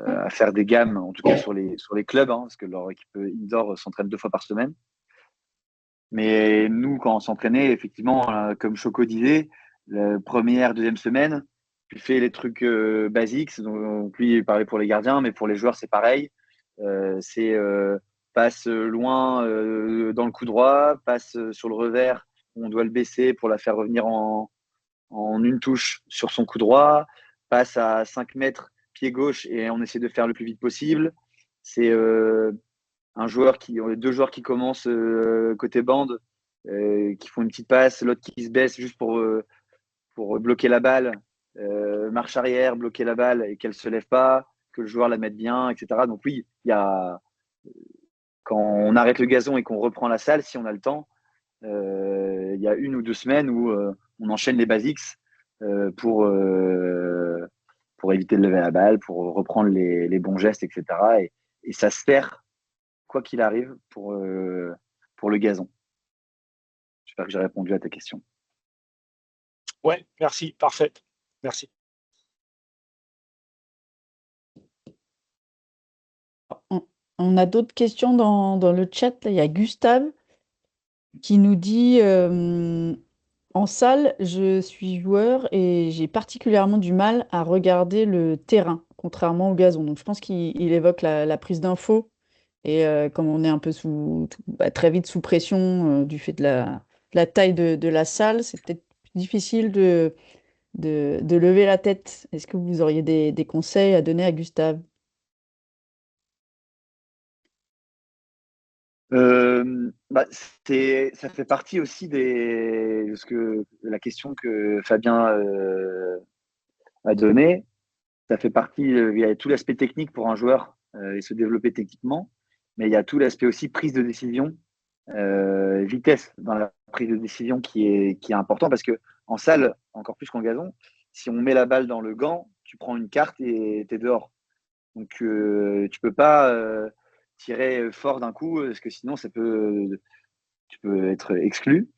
à faire des gammes, en tout cas sur les clubs, hein, parce que leur équipe indoor s'entraîne 2 fois par semaine. Mais nous, quand on s'entraînait, effectivement, comme Choco disait, la première, deuxième semaine, tu fais les trucs basiques. Donc, lui, il parlait pour les gardiens, mais pour les joueurs, c'est pareil. C'est passe loin dans le coup droit, passe sur le revers, on doit le baisser pour la faire revenir en une touche sur son coup droit, passe à 5 mètres, pied gauche, et on essaie de faire le plus vite possible. C'est deux joueurs qui commencent côté bande, qui font une petite passe, l'autre qui se baisse juste pour bloquer la balle, marche arrière, bloquer la balle et qu'elle ne se lève pas, que le joueur la mette bien, etc. Donc oui, quand on arrête le gazon et qu'on reprend la salle, si on a le temps, il y a 1 ou 2 semaines où on enchaîne les basics pour éviter de lever la balle, pour reprendre les bons gestes, etc. Et ça se perd, quoi qu'il arrive, pour le gazon. J'espère que j'ai répondu à ta question. Ouais, merci, parfait. Merci. On a d'autres questions dans le chat. Là, il y a Gustave qui nous dit en salle, je suis joueur et j'ai particulièrement du mal à regarder le terrain, contrairement au gazon. Donc je pense qu'il évoque la prise d'infos. Et comme on est un peu très vite sous pression du fait de la taille de la salle, c'est peut-être difficile de lever la tête. Est-ce que vous auriez des conseils à donner à Gustave? Ça fait partie aussi la question que Fabien a donnée. Ça fait partie, il y a tout l'aspect technique pour un joueur et se développer techniquement, mais il y a tout l'aspect aussi prise de décision, vitesse dans la prise de décision qui est important parce que en salle, encore plus qu'en gazon, si on met la balle dans le gant, tu prends une carte et tu es dehors. Donc tu peux pas tirer fort d'un coup parce que sinon tu peux être exclu.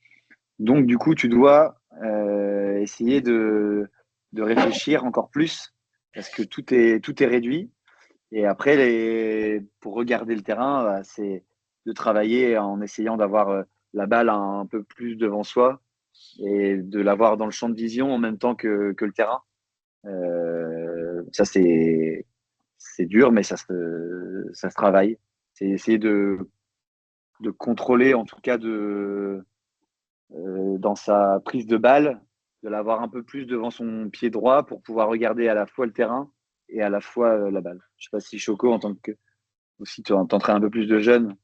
Donc du coup, tu dois essayer de réfléchir encore plus parce que tout est réduit. Et après, pour regarder le terrain, c'est de travailler en essayant d'avoir la balle un peu plus devant soi et de l'avoir dans le champ de vision en même temps que le terrain. Ça, c'est dur, mais ça se travaille. C'est essayer de contrôler, en tout cas, dans sa prise de balle, de l'avoir un peu plus devant son pied droit pour pouvoir regarder à la fois le terrain et à la fois la balle. Je ne sais pas si Choco, en tant que aussi tu entraînes un peu plus de jeunes,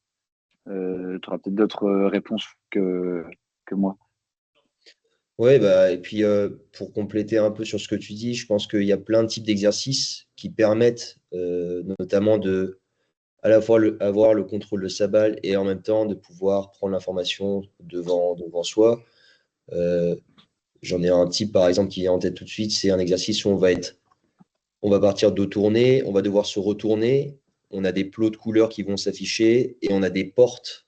tu auras peut-être d'autres réponses que moi. Ouais, bah, et puis pour compléter un peu sur ce que tu dis, je pense qu'il y a plein de types d'exercices qui permettent notamment de à la fois avoir le contrôle de sa balle et en même temps de pouvoir prendre l'information devant soi. J'en ai un type par exemple qui vient en tête tout de suite, c'est un exercice où on va partir dos tourné, on va devoir se retourner, on a des plots de couleurs qui vont s'afficher et on a des portes.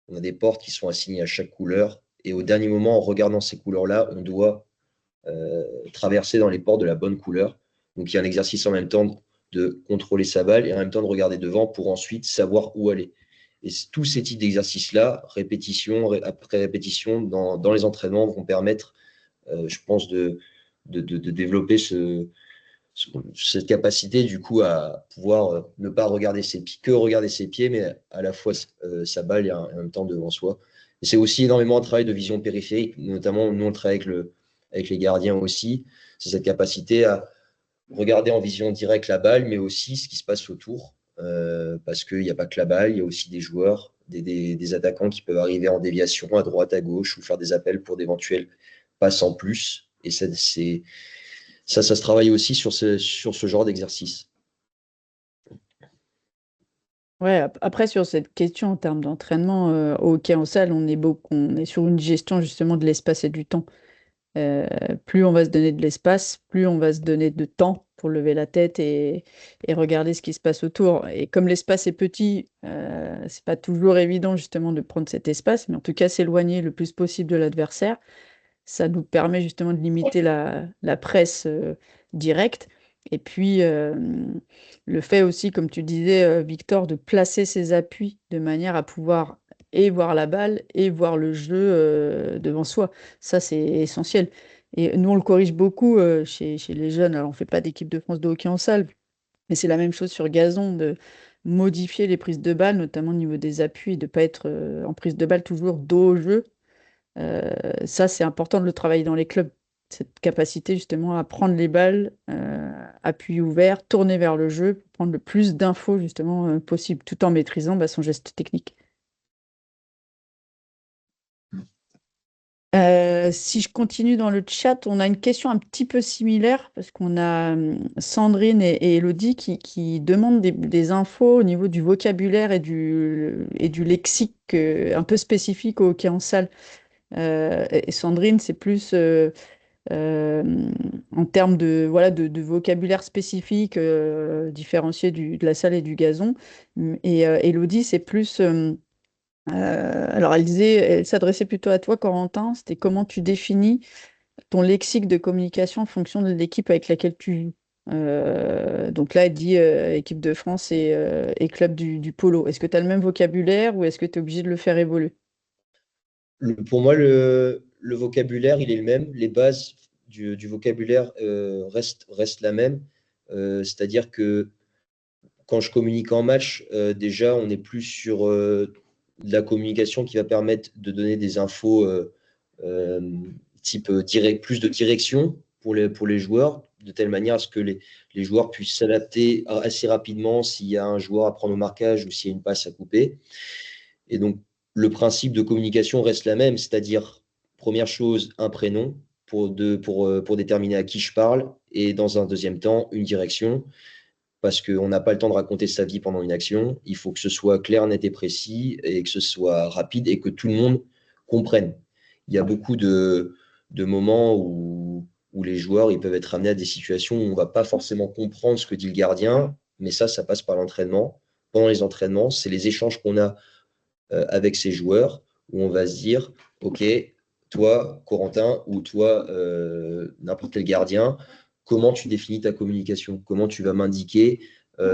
On a des portes qui sont assignées à chaque couleur. Et au dernier moment, en regardant ces couleurs-là, on doit traverser dans les portes de la bonne couleur. Donc il y a un exercice en même temps de contrôler sa balle et en même temps de regarder devant pour ensuite savoir où aller. Et tous ces types d'exercices-là, répétition après répétition, dans les entraînements, vont permettre, je pense, de développer cette capacité du coup à pouvoir ne pas regarder regarder ses pieds, mais à la fois sa balle et en même temps devant soi. Et c'est aussi énormément un travail de vision périphérique, notamment nous on travaille avec les gardiens aussi. C'est cette capacité à regarder en vision directe la balle, mais aussi ce qui se passe autour, parce qu'il n'y a pas que la balle, il y a aussi des joueurs, des attaquants qui peuvent arriver en déviation à droite, à gauche, ou faire des appels pour d'éventuelles passes en plus. Et ça se travaille aussi sur ce genre d'exercice. Ouais, après, sur cette question en termes d'entraînement, au hockey en salle, on est sur une gestion justement de l'espace et du temps. Plus on va se donner de l'espace, plus on va se donner de temps pour lever la tête et regarder ce qui se passe autour. Et comme l'espace est petit, c'est pas toujours évident justement de prendre cet espace, mais en tout cas s'éloigner le plus possible de l'adversaire. Ça nous permet justement de limiter la presse directe. Et puis, le fait aussi, comme tu disais, Victor, de placer ses appuis de manière à pouvoir et voir la balle et voir le jeu devant soi. Ça, c'est essentiel. Et nous, on le corrige beaucoup chez les jeunes. Alors, on ne fait pas d'équipe de France de hockey en salle, mais c'est la même chose sur gazon, de modifier les prises de balles, notamment au niveau des appuis, de ne pas être en prise de balle toujours dos au jeu. Ça, c'est important de le travailler dans les clubs, cette capacité justement à prendre les balles, appui ouvert, tourner vers le jeu, pour prendre le plus d'infos justement possible, tout en maîtrisant son geste technique. Si je continue dans le chat, on a une question un petit peu similaire parce qu'on a Sandrine et Elodie qui demandent des infos au niveau du vocabulaire et du lexique un peu spécifique au hockey en salle. Et Sandrine, c'est plus en termes de vocabulaire spécifique différencié de la salle et du gazon. Et Elodie, c'est plus... alors, elle s'adressait plutôt à toi, Corentin. C'était comment tu définis ton lexique de communication en fonction de l'équipe avec laquelle tu joues. Donc là, elle dit équipe de France et club du polo. Est-ce que tu as le même vocabulaire ou est-ce que tu es obligé de le faire évoluer? Pour moi, le vocabulaire, il est le même. Les bases du vocabulaire restent la même. C'est-à-dire que quand je communique en match, déjà, on est plus sur de la communication qui va permettre de donner des infos type plus de direction pour les joueurs, de telle manière à ce que les joueurs puissent s'adapter assez rapidement s'il y a un joueur à prendre au marquage ou s'il y a une passe à couper. Et donc, le principe de communication reste la même, c'est-à-dire, première chose, un prénom pour déterminer à qui je parle, et dans un deuxième temps, une direction, parce qu'on n'a pas le temps de raconter sa vie pendant une action. Il faut que ce soit clair, net et précis, et que ce soit rapide, et que tout le monde comprenne. Il y a beaucoup de moments où les joueurs ils peuvent être amenés à des situations où on ne va pas forcément comprendre ce que dit le gardien, mais ça passe par l'entraînement. Pendant les entraînements, c'est les échanges qu'on a avec ces joueurs où on va se dire, OK, toi, Corentin, ou toi, n'importe quel gardien, comment tu définis ta communication? Comment tu vas m'indiquer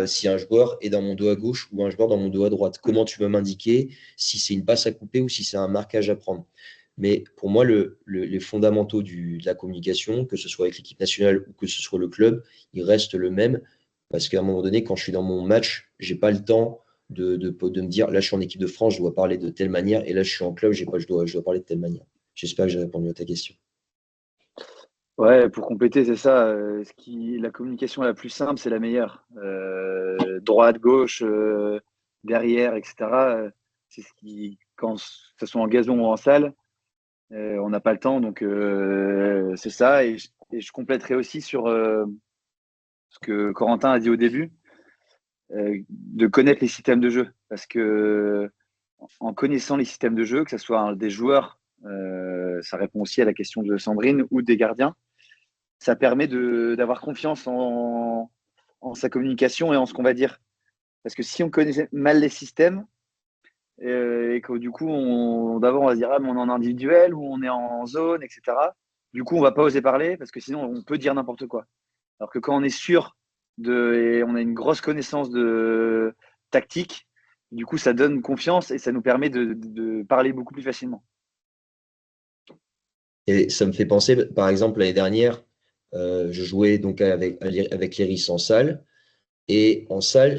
si un joueur est dans mon dos à gauche ou un joueur dans mon dos à droite? Comment tu vas m'indiquer si c'est une passe à couper ou si c'est un marquage à prendre? Mais pour moi, les fondamentaux de la communication, que ce soit avec l'équipe nationale ou que ce soit le club, ils restent le même. Parce qu'à un moment donné, quand je suis dans mon match, je n'ai pas le temps de me dire, là, je suis en équipe de France, je dois parler de telle manière, et là, je suis en club, je dois parler de telle manière. J'espère que j'ai répondu à ta question. Ouais, pour compléter, c'est ça. La communication la plus simple, c'est la meilleure. Droite, gauche, derrière, etc. C'est ce qui, que ce soit en gazon ou en salle, on n'a pas le temps. Donc, c'est ça. Et je compléterai aussi sur ce que Corentin a dit au début, de connaître les systèmes de jeu. Parce que en connaissant les systèmes de jeu, que ce soit des joueurs, ça répond aussi à la question de Sandrine, ou des gardiens, ça permet d'avoir confiance en sa communication et en ce qu'on va dire. Parce que si on connaît mal les systèmes, et que du coup, d'abord, on va se dire, ah, mais on est en individuel ou on est en zone, etc. Du coup, on va pas oser parler parce que sinon, on peut dire n'importe quoi. Alors que quand on est sûr et on a une grosse connaissance de tactique, du coup, ça donne confiance et ça nous permet de parler beaucoup plus facilement. Et ça me fait penser, par exemple, l'année dernière, je jouais donc avec l'Iris en salle. Et en salle,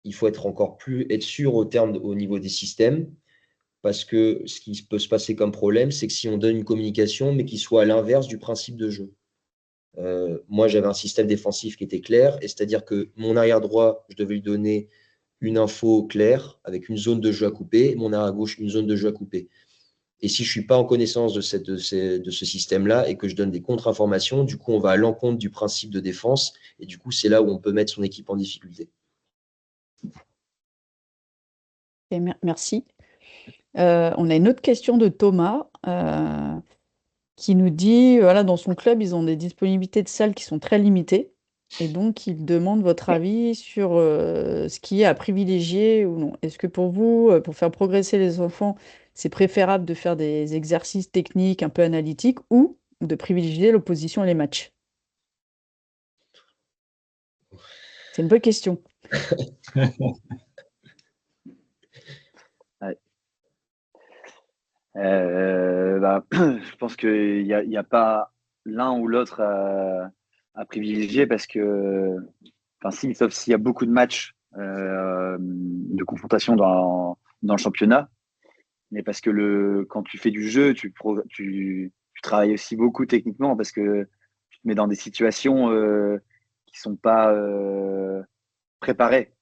il faut être sûr au niveau des systèmes. Parce que ce qui peut se passer comme problème, c'est que si on donne une communication, mais qui soit à l'inverse du principe de jeu. Moi, j'avais un système défensif qui était clair, et c'est-à-dire que mon arrière droit, je devais lui donner une info claire avec une zone de jeu à couper, mon arrière gauche, une zone de jeu à couper. Et si je ne suis pas en connaissance de ce système-là et que je donne des contre-informations, du coup, on va à l'encontre du principe de défense, et du coup, c'est là où on peut mettre son équipe en difficulté. Et merci. On a une autre question de Thomas qui nous dit, voilà, dans son club, ils ont des disponibilités de salles qui sont très limitées. Et donc, il demande votre avis sur ce qui est à privilégier ou non. Est-ce que pour vous, pour faire progresser les enfants, c'est préférable de faire des exercices techniques un peu analytiques ou de privilégier l'opposition et les matchs? C'est une bonne question. Ouais. Je pense qu'il y a pas l'un ou l'autre à privilégier parce que, sauf s'il y a beaucoup de matchs de confrontation dans le championnat, mais parce que quand tu fais du jeu, tu travailles aussi beaucoup techniquement parce que tu te mets dans des situations qui sont pas préparées.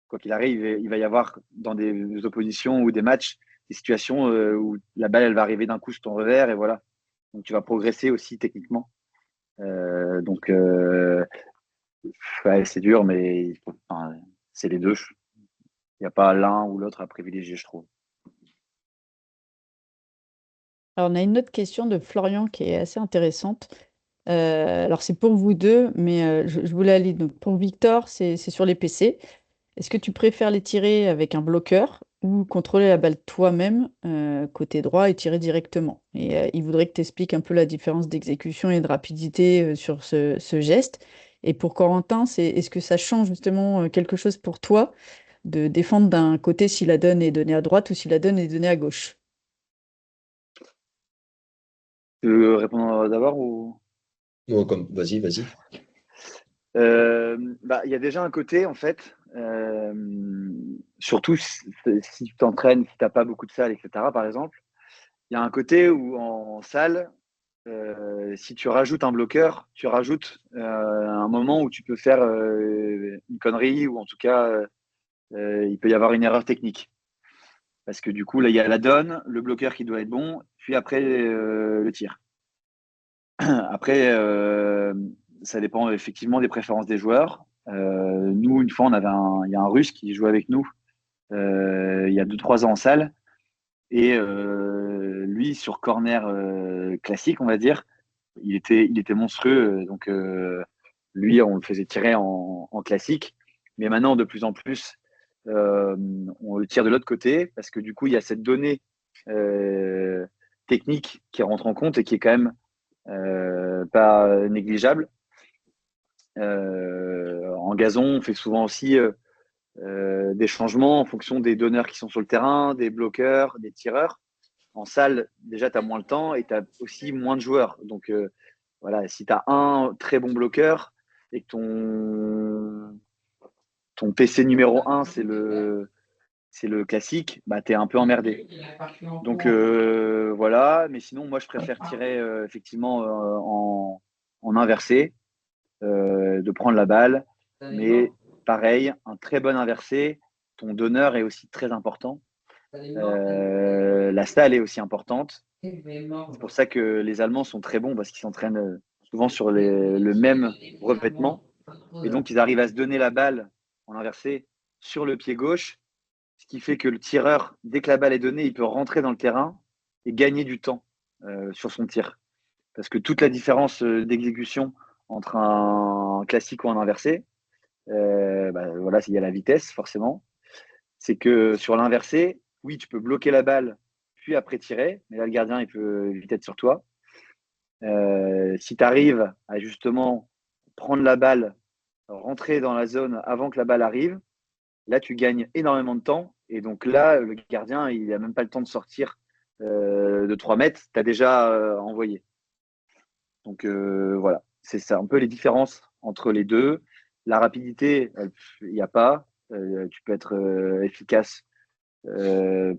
Quoi qu'il arrive, il va y avoir dans des oppositions ou des matchs des situations où la balle elle va arriver d'un coup sur ton revers et voilà. Donc tu vas progresser aussi techniquement. Donc ouais, c'est dur, mais c'est les deux. Il n'y a pas l'un ou l'autre à privilégier, je trouve. Alors, on a une autre question de Florian qui est assez intéressante. Alors, c'est pour vous deux, mais je vous la lis. Donc, pour Victor, c'est sur les PC. Est-ce que tu préfères les tirer avec un bloqueur ou contrôler la balle toi-même, côté droit, et tirer directement? Et il voudrait que tu expliques un peu la différence d'exécution et de rapidité sur ce geste. Et pour Corentin, est-ce que ça change justement quelque chose pour toi de défendre d'un côté si la donne est donnée à droite ou si la donne est donnée à gauche? Tu veux répondre d'abord ou... Vas-y, vas-y. Il y a déjà un côté, en fait, surtout si tu t'entraînes, si tu n'as pas beaucoup de salles, etc., par exemple, il y a un côté où en salle, si tu rajoutes un bloqueur, tu rajoutes un moment où tu peux faire une connerie ou en tout cas, il peut y avoir une erreur technique. Parce que du coup, là, il y a la donne, le bloqueur qui doit être bon, puis après le tir. Après, ça dépend effectivement des préférences des joueurs. Nous, une fois, il y a un Russe qui jouait avec nous il y a 2-3 ans en salle. Et lui, sur corner classique, on va dire, il était monstrueux. Donc, lui, on le faisait tirer en classique. Mais maintenant, de plus en plus, on le tire de l'autre côté parce que du coup, il y a cette donnée technique qui rentre en compte et qui est quand même pas négligeable. En gazon, on fait souvent aussi des changements en fonction des donneurs qui sont sur le terrain, des bloqueurs, des tireurs. En salle, déjà, tu as moins le temps et tu as aussi moins de joueurs. Donc, voilà, si tu as un très bon bloqueur et que ton PC numéro 1, c'est le classique, bah, tu es un peu emmerdé. Donc, voilà. Mais sinon, moi, je préfère tirer effectivement en inversé, de prendre la balle. Mais pareil, un très bon inversé, ton donneur est aussi très important. La salle est aussi importante. C'est pour ça que les Allemands sont très bons parce qu'ils s'entraînent souvent sur le même revêtement. Et donc, ils arrivent à se donner la balle en inversé sur le pied gauche, ce qui fait que le tireur, dès que la balle est donnée, il peut rentrer dans le terrain et gagner du temps sur son tir. Parce que toute la différence d'exécution entre un classique ou un inversé, voilà, il y a la vitesse forcément. C'est que sur l'inversé, oui, tu peux bloquer la balle, puis après tirer, mais là, le gardien, il peut vite être sur toi. Si tu arrives à justement prendre la balle, rentrer dans la zone avant que la balle arrive, là, tu gagnes énormément de temps. Et donc là, le gardien, il n'a même pas le temps de sortir de 3 mètres, tu as déjà envoyé. Donc voilà, c'est ça un peu les différences entre les deux. La rapidité, il n'y a pas. Tu peux être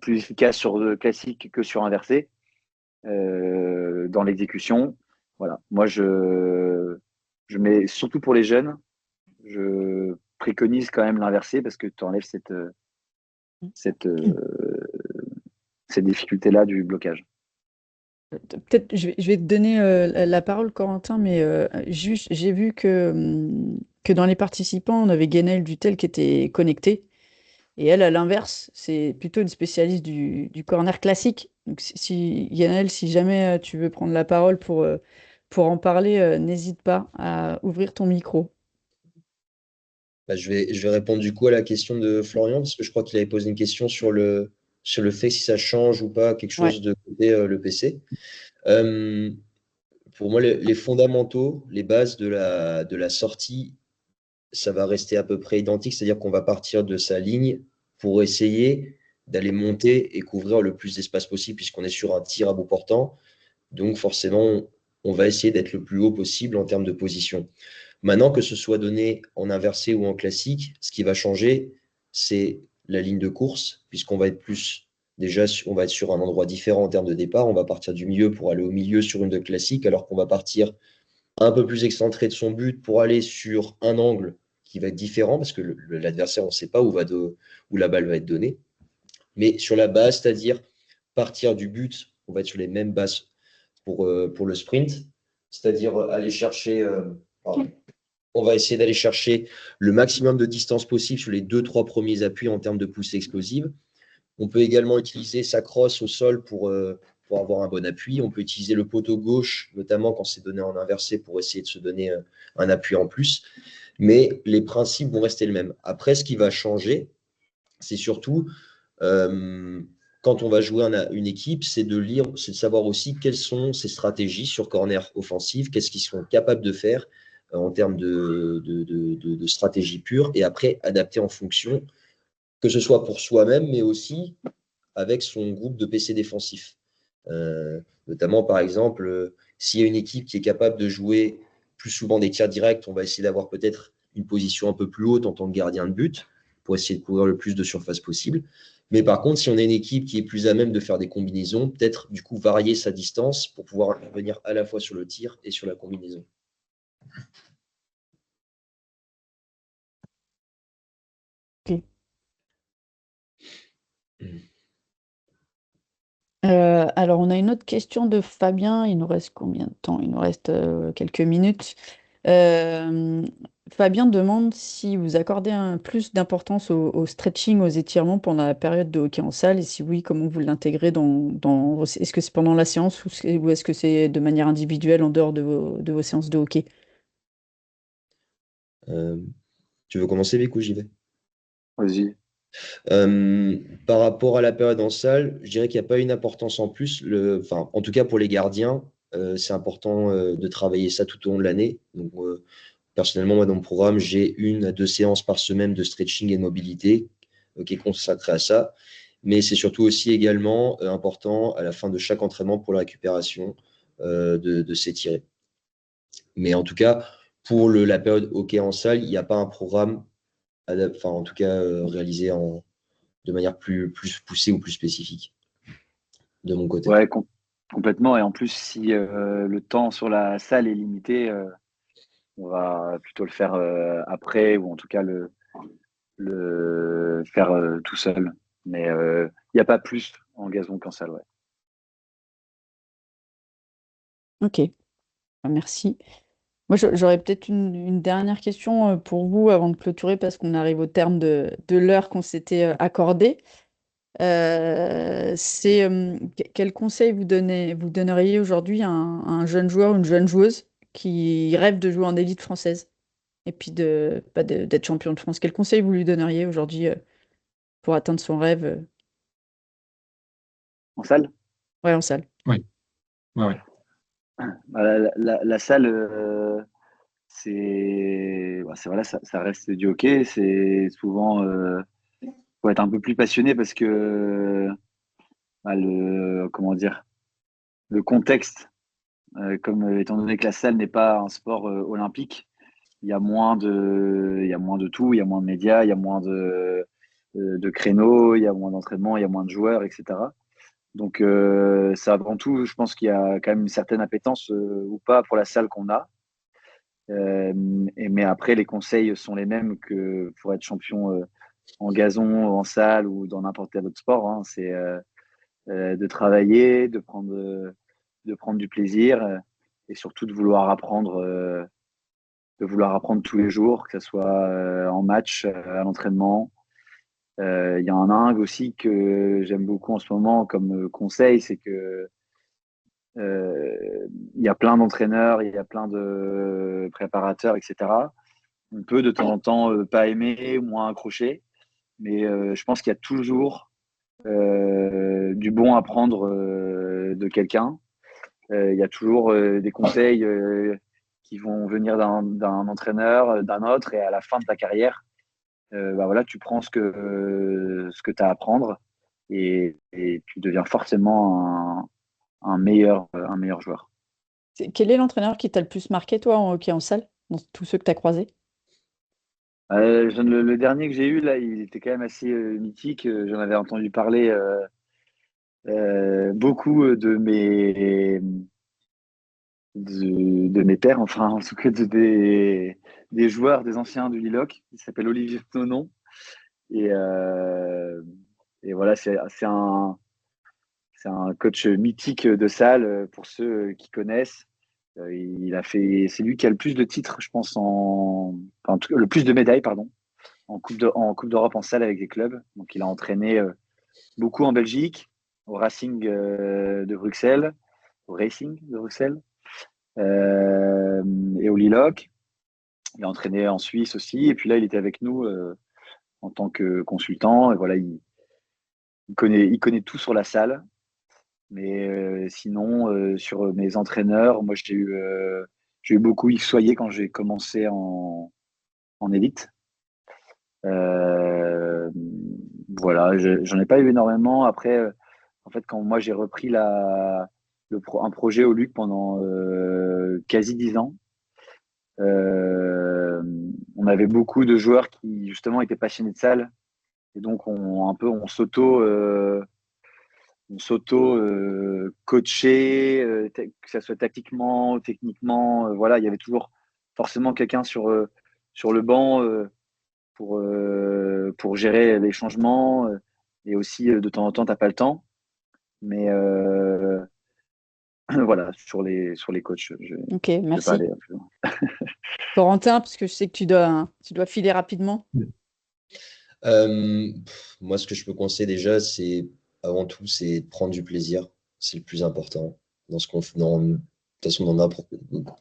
plus efficace sur le classique que sur inversé dans l'exécution. Voilà, moi je mets surtout pour les jeunes, je préconise quand même l'inversé parce que tu enlèves cette difficulté-là du blocage. Peut-être, je vais te donner la parole, Corentin, mais juste, j'ai vu que dans les participants, on avait Guénel Dutel qui était connectée. Et elle, à l'inverse, c'est plutôt une spécialiste du corner classique. Donc, Guénel, si jamais tu veux prendre la parole pour en parler, n'hésite pas à ouvrir ton micro. Je vais répondre du coup à la question de Florian, parce que je crois qu'il avait posé une question sur le fait si ça change ou pas quelque chose de côté le PC. Pour moi, les fondamentaux, les bases de la sortie, ça va rester à peu près identique, c'est-à-dire qu'on va partir de sa ligne pour essayer d'aller monter et couvrir le plus d'espace possible, puisqu'on est sur un tir à bout portant. Donc, forcément, on va essayer d'être le plus haut possible en termes de position. Maintenant, que ce soit donné en inversé ou en classique, ce qui va changer, c'est la ligne de course, puisqu'on va être plus, déjà, on va être sur un endroit différent en termes de départ. On va partir du milieu pour aller au milieu sur une de classique, alors qu'on va partir un peu plus excentré de son but pour aller sur un angle qui va être différent, parce que l'adversaire, on ne sait pas où la balle va être donnée. Mais sur la base, c'est-à-dire partir du but, on va être sur les mêmes bases pour le sprint, c'est-à-dire aller chercher, on va essayer d'aller chercher le maximum de distance possible sur les 2-3 premiers appuis en termes de poussée explosive. On peut également utiliser sa crosse au sol pour avoir un bon appui. On peut utiliser le poteau gauche, notamment quand c'est donné en inversé, pour essayer de se donner un appui en plus. Mais les principes vont rester les mêmes. Après, ce qui va changer, c'est surtout quand on va jouer une équipe, c'est de savoir aussi quelles sont ses stratégies sur corner offensif, qu'est-ce qu'ils sont capables de faire en termes de stratégie pure, et après adapter en fonction, que ce soit pour soi-même, mais aussi avec son groupe de PC défensif. Notamment, par exemple, s'il y a une équipe qui est capable de jouer plus souvent des tirs directs, on va essayer d'avoir peut-être une position un peu plus haute en tant que gardien de but pour essayer de couvrir le plus de surface possible. Mais par contre, si on a une équipe qui est plus à même de faire des combinaisons, peut-être du coup varier sa distance pour pouvoir intervenir à la fois sur le tir et sur la combinaison. Ok. Alors, on a une autre question de Fabien. Il nous reste combien de temps? Il nous reste quelques minutes. Euh, Fabien demande si vous accordez plus d'importance au stretching, aux étirements pendant la période de hockey en salle, et si oui, comment vous l'intégrez Est-ce que c'est pendant la séance ou est-ce que c'est de manière individuelle en dehors de vos séances de hockey? Tu veux commencer, Vic, ou j'y vais? Vas-y. Par rapport à la période en salle, je dirais qu'il n'y a pas une importance en plus. En tout cas, pour les gardiens, c'est important de travailler ça tout au long de l'année. Donc, personnellement, moi, dans mon programme, j'ai 1 à 2 séances par semaine de stretching et de mobilité qui est consacrée à ça. Mais c'est surtout aussi également important à la fin de chaque entraînement pour la récupération de s'étirer. Mais en tout cas, pour la période hockey en salle, il n'y a pas un programme, en tout cas réalisé de manière plus poussée ou plus spécifique de mon côté. Ouais, complètement. Et en plus, si le temps sur la salle est limité, on va plutôt le faire après, ou en tout cas le faire tout seul. Mais il n'y a pas plus en gazon qu'en salle, ouais. Ok, merci. Moi, j'aurais peut-être une dernière question pour vous avant de clôturer parce qu'on arrive au terme de l'heure qu'on s'était accordée. Quel conseil vous donneriez aujourd'hui à un jeune joueur, une jeune joueuse qui rêve de jouer en élite française et puis d'être champion de France? Quel conseil vous lui donneriez aujourd'hui pour atteindre son rêve En salle? ouais, en salle? Oui, ouais. Bah, la salle, voilà, ça reste du hockey. C'est souvent, faut être un peu plus passionné parce que comment dire, le contexte, étant donné que la salle n'est pas un sport olympique, il y a moins de tout, il y a moins de médias, il y a moins de créneaux, il y a moins d'entraînement, il y a moins de joueurs, etc. Donc, c'est avant tout, je pense qu'il y a quand même une certaine appétence ou pas pour la salle qu'on a. Mais après, les conseils sont les mêmes que pour être champion en gazon, en salle ou dans n'importe quel autre sport, hein. C'est de travailler, de prendre du plaisir et surtout de vouloir apprendre tous les jours, que ce soit en match, à l'entraînement. Il y a un angle aussi que j'aime beaucoup en ce moment comme conseil, c'est que il y a plein d'entraîneurs, il y a plein de préparateurs, etc. On peut de temps en temps pas aimer, moins accrocher, mais je pense qu'il y a toujours du bon à prendre de quelqu'un. Il y a toujours des conseils qui vont venir d'un entraîneur, d'un autre, et à la fin de ta carrière, voilà, tu prends ce que tu as à apprendre et tu deviens forcément un meilleur joueur. Quel est l'entraîneur qui t'a le plus marqué, toi, en hockey en salle, dans tous ceux que tu as croisés? Le dernier que j'ai eu, là, il était quand même assez mythique. J'en avais entendu parler beaucoup de mes pairs, enfin, en tout cas des joueurs, des anciens du Liloc. Il s'appelle Olivier Tonon. Et voilà, c'est un coach mythique de salle pour ceux qui connaissent. C'est lui qui a le plus de titres, je pense, en tout cas, le plus de médailles, pardon, en Coupe d'Europe en salle avec des clubs. Donc, il a entraîné beaucoup en Belgique, au Racing de Bruxelles, au Racing de Bruxelles et au Liloc. Il a entraîné en Suisse aussi. Et puis là, il était avec nous en tant que consultant. Et voilà, il connaît tout sur la salle. Mais sinon, sur mes entraîneurs, moi, j'ai eu beaucoup Yves Soyer quand j'ai commencé en élite. Voilà, j'en ai pas eu énormément. Après, en fait, quand moi j'ai repris un projet au Luc pendant quasi 10 ans, on avait beaucoup de joueurs qui justement étaient passionnés de salle. Et donc, on s'auto coaché, que ça soit tactiquement, techniquement. Voilà, il y avait toujours forcément quelqu'un sur le banc pour gérer les changements. Et aussi, de temps en temps, tu n'as pas le temps. Mais voilà, sur les coachs, je Ok, ne vais pas merci. aller plus loin. Corentin, parce que je sais que tu dois filer rapidement. Moi, ce que je peux conseiller déjà, c'est avant tout, c'est de prendre du plaisir. C'est le plus important dans ce qu'on fait. De toute façon, dans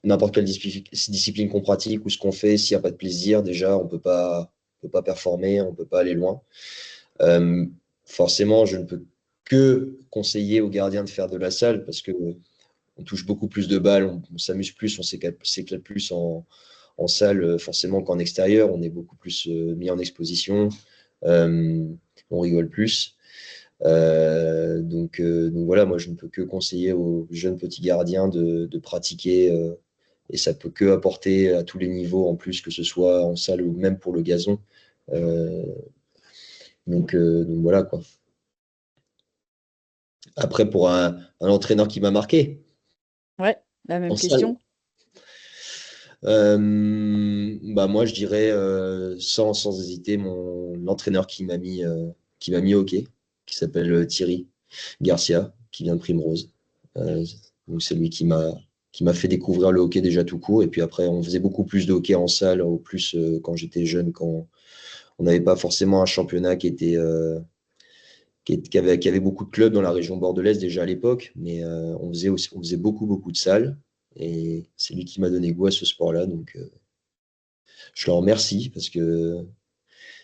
n'importe quelle discipline qu'on pratique ou ce qu'on fait, s'il n'y a pas de plaisir, déjà, on peut pas performer, on peut pas aller loin. Forcément, je ne peux que conseiller aux gardiens de faire de la salle parce que on touche beaucoup plus de balles, on s'amuse plus, on s'éclate plus en salle forcément qu'en extérieur. On est beaucoup plus mis en exposition, on rigole plus. Donc voilà, moi je ne peux que conseiller aux jeunes petits gardiens de pratiquer et ça peut que apporter à tous les niveaux en plus, que ce soit en salle ou même pour le gazon. Donc voilà quoi. Après, pour un entraîneur qui m'a marqué Ouais, la même en question. salle, moi je dirais sans hésiter l'entraîneur qui m'a mis au hockey, qui s'appelle Thierry Garcia, qui vient de Primrose. Donc c'est lui qui m'a fait découvrir le hockey déjà tout court. Et puis après, on faisait beaucoup plus de hockey en salle, au plus quand j'étais jeune, quand on n'avait pas forcément un championnat qui avait beaucoup de clubs dans la région bordelaise déjà à l'époque, mais on faisait beaucoup de salles. Et c'est lui qui m'a donné goût à ce sport-là. Donc je le remercie parce que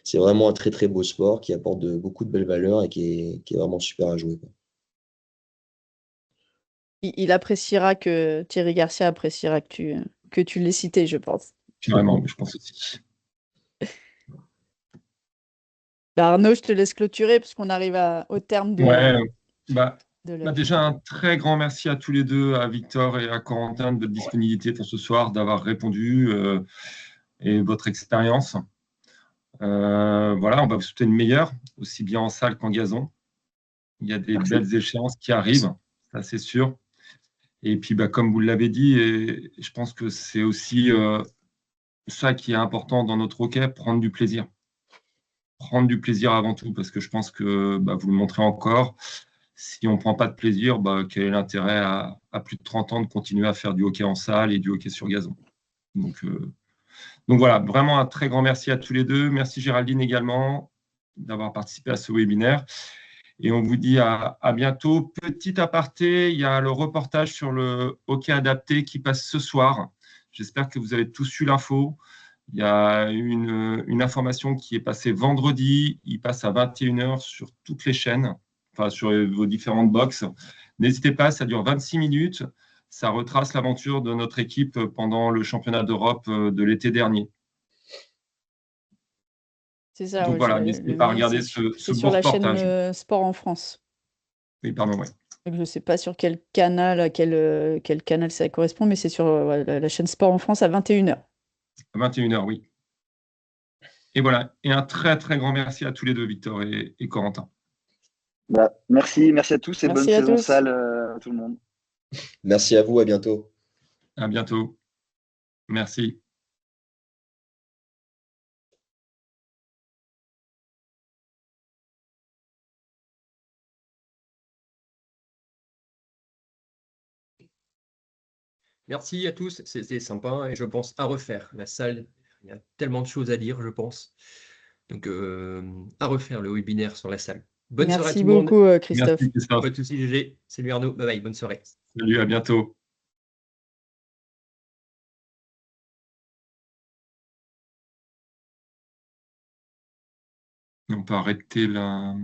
c'est vraiment un très très beau sport qui apporte beaucoup de belles valeurs et qui est vraiment super à jouer, quoi. Il appréciera Thierry Garcia appréciera que tu l'aies cité, je pense. Carrément, je pense aussi. Bah, Arnaud, je te laisse clôturer parce qu'on arrive au terme Ouais, bah, de l'heure. déjà un très grand merci à tous les deux, à Victor et à Corentin, de votre disponibilité pour ce soir, d'avoir répondu et votre expérience. Voilà, on va vous souhaiter le meilleur, aussi bien en salle qu'en gazon. Il y a des Merci. belles échéances qui arrivent, ça c'est sûr. Et puis, comme vous l'avez dit, et je pense que c'est aussi ça qui est important dans notre hockey, prendre du plaisir. Prendre du plaisir avant tout, parce que je pense que vous le montrez encore. Si on ne prend pas de plaisir, quel est l'intérêt à plus de 30 ans de continuer à faire du hockey en salle et du hockey sur gazon? Donc voilà, vraiment un très grand merci à tous les deux. Merci Géraldine également d'avoir participé à ce webinaire. Et on vous dit à bientôt. Petit aparté, il y a le reportage sur le hockey adapté qui passe ce soir. J'espère que vous avez tous eu l'info. Il y a une information qui est passée vendredi. Il passe à 21h sur toutes les chaînes, enfin sur vos différentes boxes. N'hésitez pas, ça dure 26 minutes. Ça retrace l'aventure de notre équipe pendant le championnat d'Europe de l'été dernier. C'est ça, Donc ouais, voilà, n'hésitez pas à regarder ce c'est beau sur la reportage. chaîne Sport en France. Oui, pardon, ouais. Je ne sais pas sur quel canal, quel canal ça correspond, mais c'est sur ouais, la chaîne Sport en France à 21h. À 21h, oui. Et voilà. Et un très, très grand merci à tous les deux, Victor et Corentin. Bah, merci à tous et bonne Merci à saison tous. salle à tout le monde. Merci à vous, à bientôt. À bientôt. Merci. Merci à tous, c'était sympa et je pense à refaire. La salle, il y a tellement de choses à dire, je pense. Donc, à refaire le webinaire sur la salle. Bonne soirée à Merci tout le monde. beaucoup, Christophe. Merci, Christophe. Pas de soucis, GG. Salut Arnaud. Bye bye. Bonne soirée. Salut, à bientôt. On peut arrêter la...